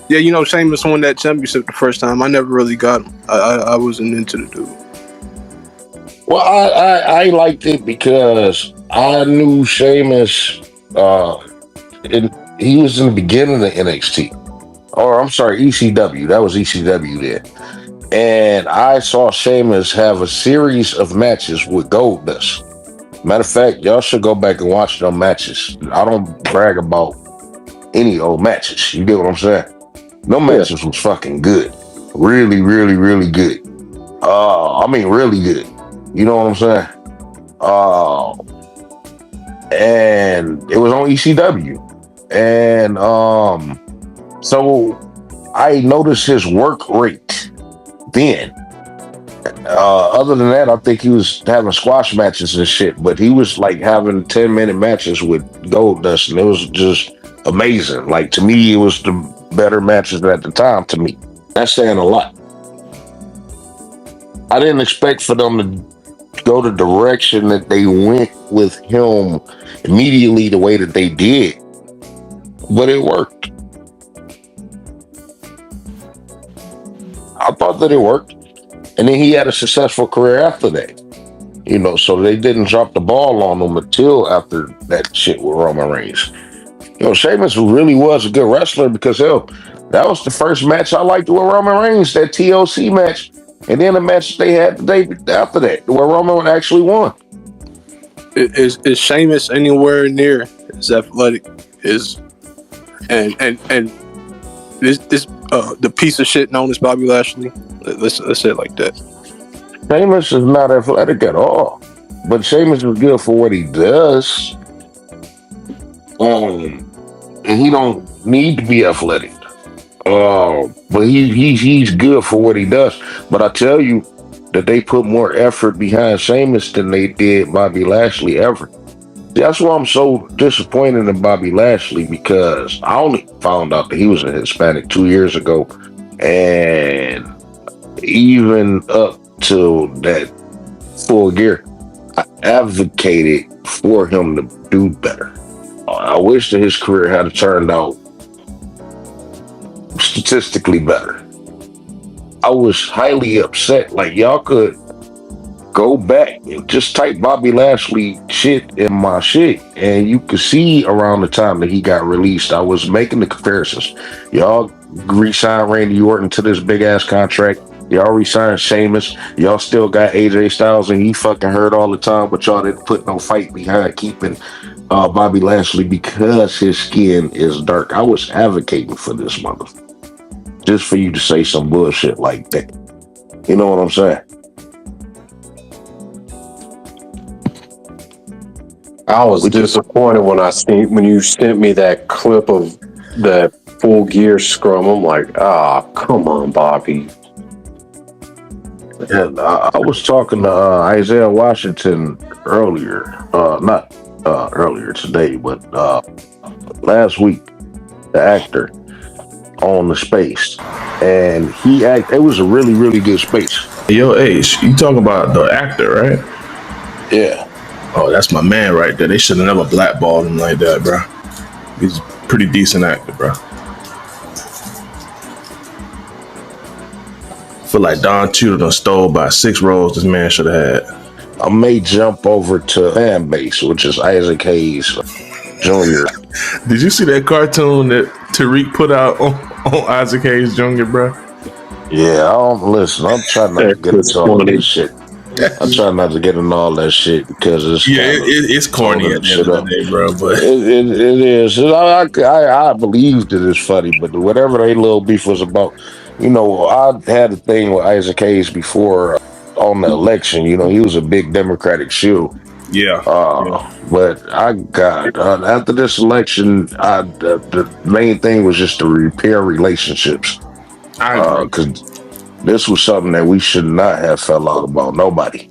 Yeah, Sheamus won that championship the first time. I never really got him. I wasn't into the dude. Well, I liked it because I knew Sheamus. He was in the beginning of NXT, or I'm sorry, ECW. That was ECW then, and I saw Sheamus have a series of matches with Goldust. Matter of fact, y'all should go back and watch them matches. I don't brag about any old matches. You get what I'm saying? No matches was fucking good. Really, really, really good. Really good. You know what I'm saying? And it was on ECW. And so I noticed his work rate then. Other than that, I think he was having squash matches and shit, but he was like having 10-minute matches with Goldust, and it was just amazing. Like, to me, it was the better matches at the time to me. That's saying a lot. I didn't expect for them to go the direction that they went with him immediately the way that they did, but it worked. I thought that it worked. And then he had a successful career after that. So they didn't drop the ball on him until after that shit with Roman Reigns. Sheamus really was a good wrestler because, hell, that was the first match I liked with Roman Reigns, that TLC match. And then the match they had the day after that, where Roman actually won. Is Sheamus anywhere near as athletic and this the piece of shit known as Bobby Lashley? Let's say it like that. Sheamus is not athletic at all, but Sheamus is good for what he does. And he don't need to be athletic. But he's good for what he does. But I tell you that they put more effort behind Sheamus than they did Bobby Lashley ever. That's why I'm so disappointed in Bobby Lashley, because I only found out that he was a Hispanic 2 years ago. And even up to that Full Gear, I advocated for him to do better. I wish that his career had turned out statistically better. I was highly upset. Like, y'all could go back and just type Bobby Lashley shit in my shit, and you could see around the time that he got released, I was making the comparisons. Y'all re-signed Randy Orton to this big ass contract. Y'all re-signed Sheamus. Y'all still got AJ Styles, and he fucking hurt all the time, but y'all didn't put no fight behind keeping Bobby Lashley because his skin is dark. I was advocating for this motherfucker. Just for you to say some bullshit like that. You know what I'm saying? I was disappointed when you sent me that clip of that Full Gear scrum. I'm like, come on, Bobby. And I was talking to Isaiah Washington earlier, not earlier today, but last week. the actor, on the space, and it was a really, really good space. Yo, H, you talking about the actor, right? Yeah. Oh, that's my man right there. They should have never blackballed him like that, bro. He's a pretty decent actor, bro. Feel like Don Tudor done stole by 6 roles this man should have had. I may jump over to fan base, which is Isaac Hayes Jr. Did you see that cartoon that Tariq put out on Isaac Hayes Jr., bro? Yeah, listen. I'm trying not to get into all this shit. I'm trying not to get into all that shit because it's corny at the end of the day, bro. But it is. I believe that it's funny, but whatever they little beef was about, I had a thing with Isaac Hayes before on the election. He was a big Democratic shield. Yeah. But I got after this election, the main thing was just to repair relationships. I agree. Because this was something that we should not have fell out about nobody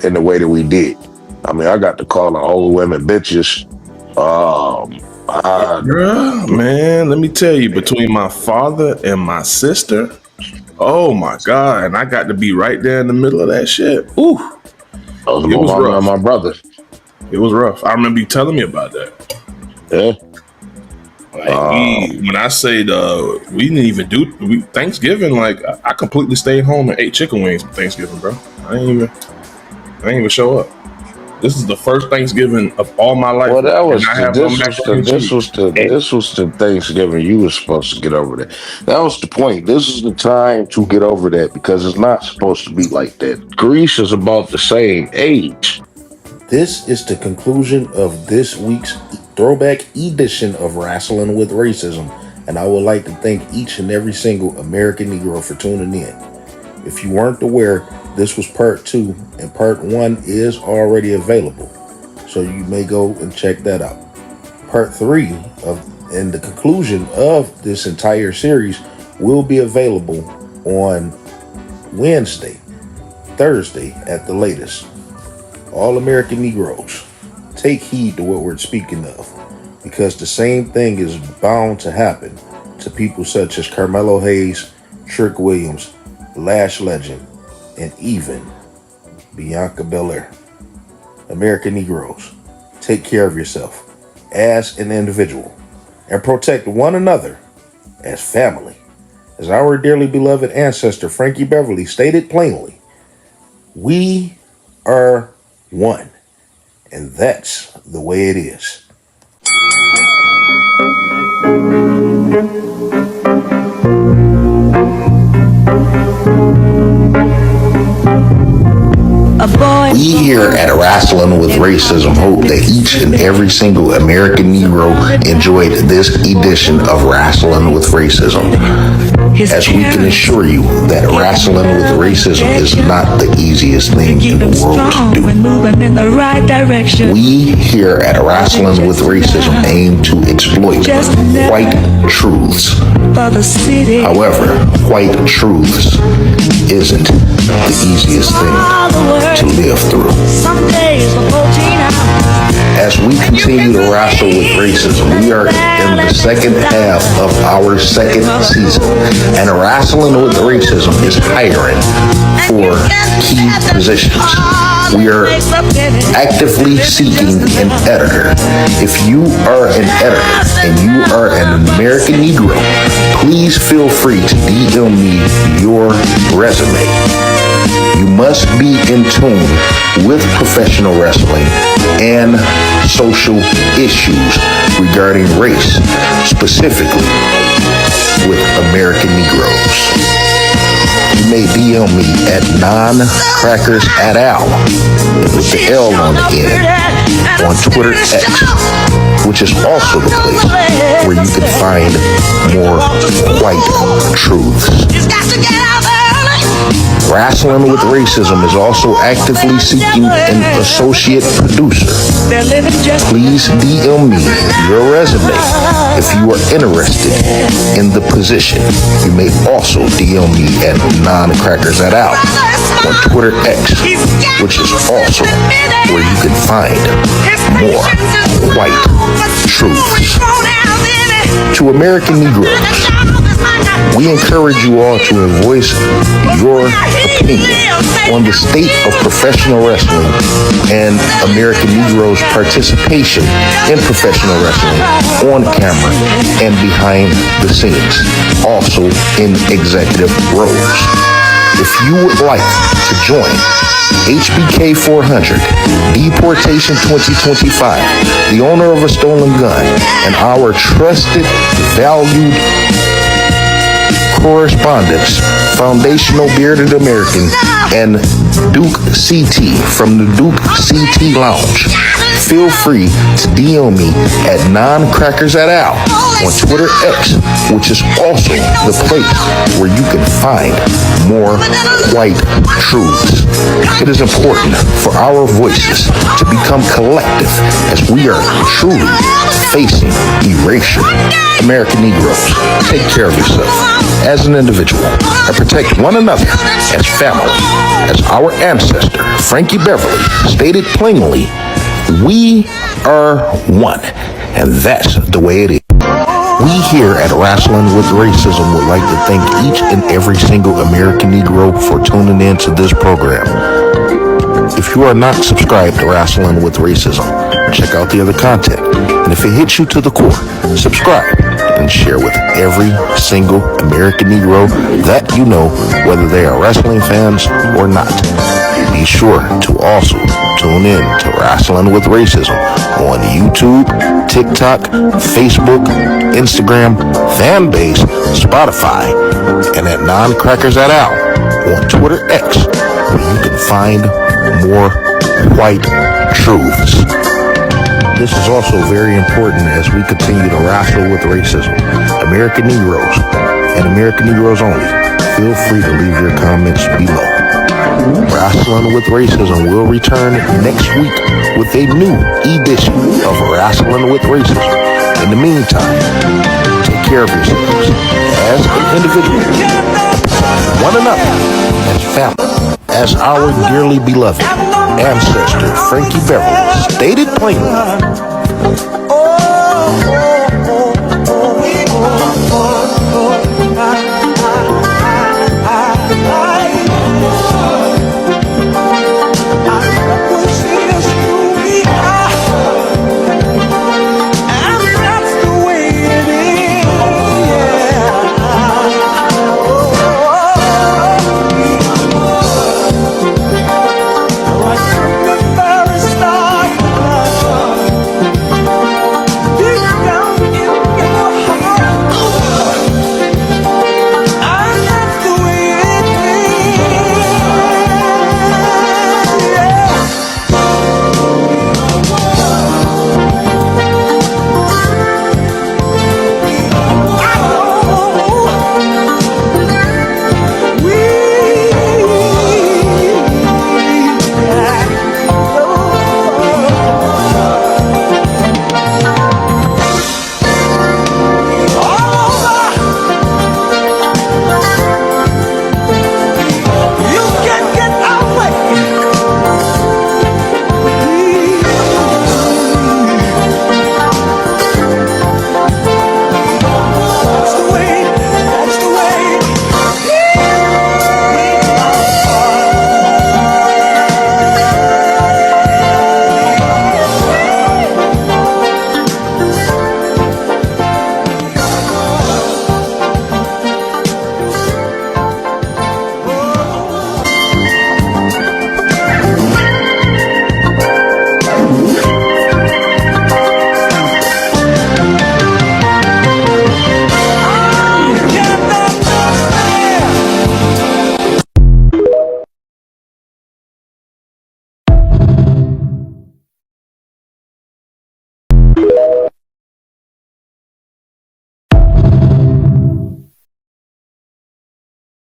in the way that we did. I mean, I got to call old women bitches. Man, let me tell you, between my father and my sister, oh my God, and I got to be right there in the middle of that shit. Ooh. It was rough. My brother. It was rough. I remember you telling me about that. Yeah. When I say we didn't even do Thanksgiving, like I completely stayed home and ate chicken wings for Thanksgiving, bro. I didn't even show up. This is the first Thanksgiving of all my life. Well, this was the Thanksgiving you were supposed to get over that. That was the point. This is the time to get over that because it's not supposed to be like that. Greece is about the same age. This is the conclusion of this week's throwback edition of Wrestling with Racism, and I would like to thank each and every single American Negro for tuning in. If you weren't aware, this was part 2, and part 1 is already available, so you may go and check that out. Part 3 and the conclusion of this entire series will be available on Wednesday, Thursday at the latest. All American Negroes, take heed to what we're speaking of, because the same thing is bound to happen to people such as Carmelo Hayes, Trick Williams, Lash Legend, and even Bianca Belair. American Negroes, take care of yourself as an individual and protect one another as family. As our dearly beloved ancestor Frankie Beverly stated plainly, we are one, and that's the way it is. We here at Wrestling with Racism hope that each and every single American Negro enjoyed this edition of Wrestling with Racism, as we can assure you that wrestling with racism is not the easiest thing in the world to do. We here at Wrestling with Racism aim to exploit white truths. However, white truths isn't the easiest thing to live through. As we continue to wrestle with racism, we are in the second half of our second season, and Wrestling with Racism is hiring for key positions. We are actively seeking an editor. If you are an editor and you are an American Negro, please feel free to DM me your resume. You must be in tune with professional wrestling and social issues regarding race, specifically with American Negroes. You may DM me at non-crackers@al with the L on the end on Twitter X, which is also the place where you can find more white truths. Wrestling with Racism is also actively seeking an associate producer. Please DM me your resume if you are interested in the position. You may also DM me at non-crackers@al on Twitter X, which is also where you can find more white truths. To American Negroes, we encourage you all to voice your opinion on the state of professional wrestling and American Negroes' participation in professional wrestling on camera and behind the scenes, also in executive roles. If you would like to join HBK 400, Deportation 2025, the owner of a stolen gun, and our trusted, valued correspondents, Foundational Bearded American, and Duke CT from the Duke CT Lounge, feel free to DM me at Non-Crackers at Al on Twitter X, which is also the place where you can find more white truths. It is important for our voices to become collective as we are truly facing erasure. American Negroes, take care of yourself as an individual and protect one another as family. As our ancestor, Frankie Beverly, stated plainly, we are one, and that's the way it is. We here at Wrestling with Racism would like to thank each and every single American Negro for tuning in to this program. If you are not subscribed to Wrestling with Racism, check out the other content. And if it hits you to the core, subscribe and share with every single American Negro that you know, whether they are wrestling fans or not. Be sure to also tune in to Wrestling with Racism on YouTube, TikTok, Facebook, Instagram, Fanbase, Spotify, and at Non-Crackers at Al on Twitter X, where you can find more white truths. This is also very important as we continue to wrestle with racism. American Negroes and American Negroes only, feel free to leave your comments below. Wrestling with Racism will return next week with a new edition of Wrestling with Racism. In the meantime, take care of yourselves as an individual, one another as family, as our dearly beloved ancestor Frankie Beverly stated plainly.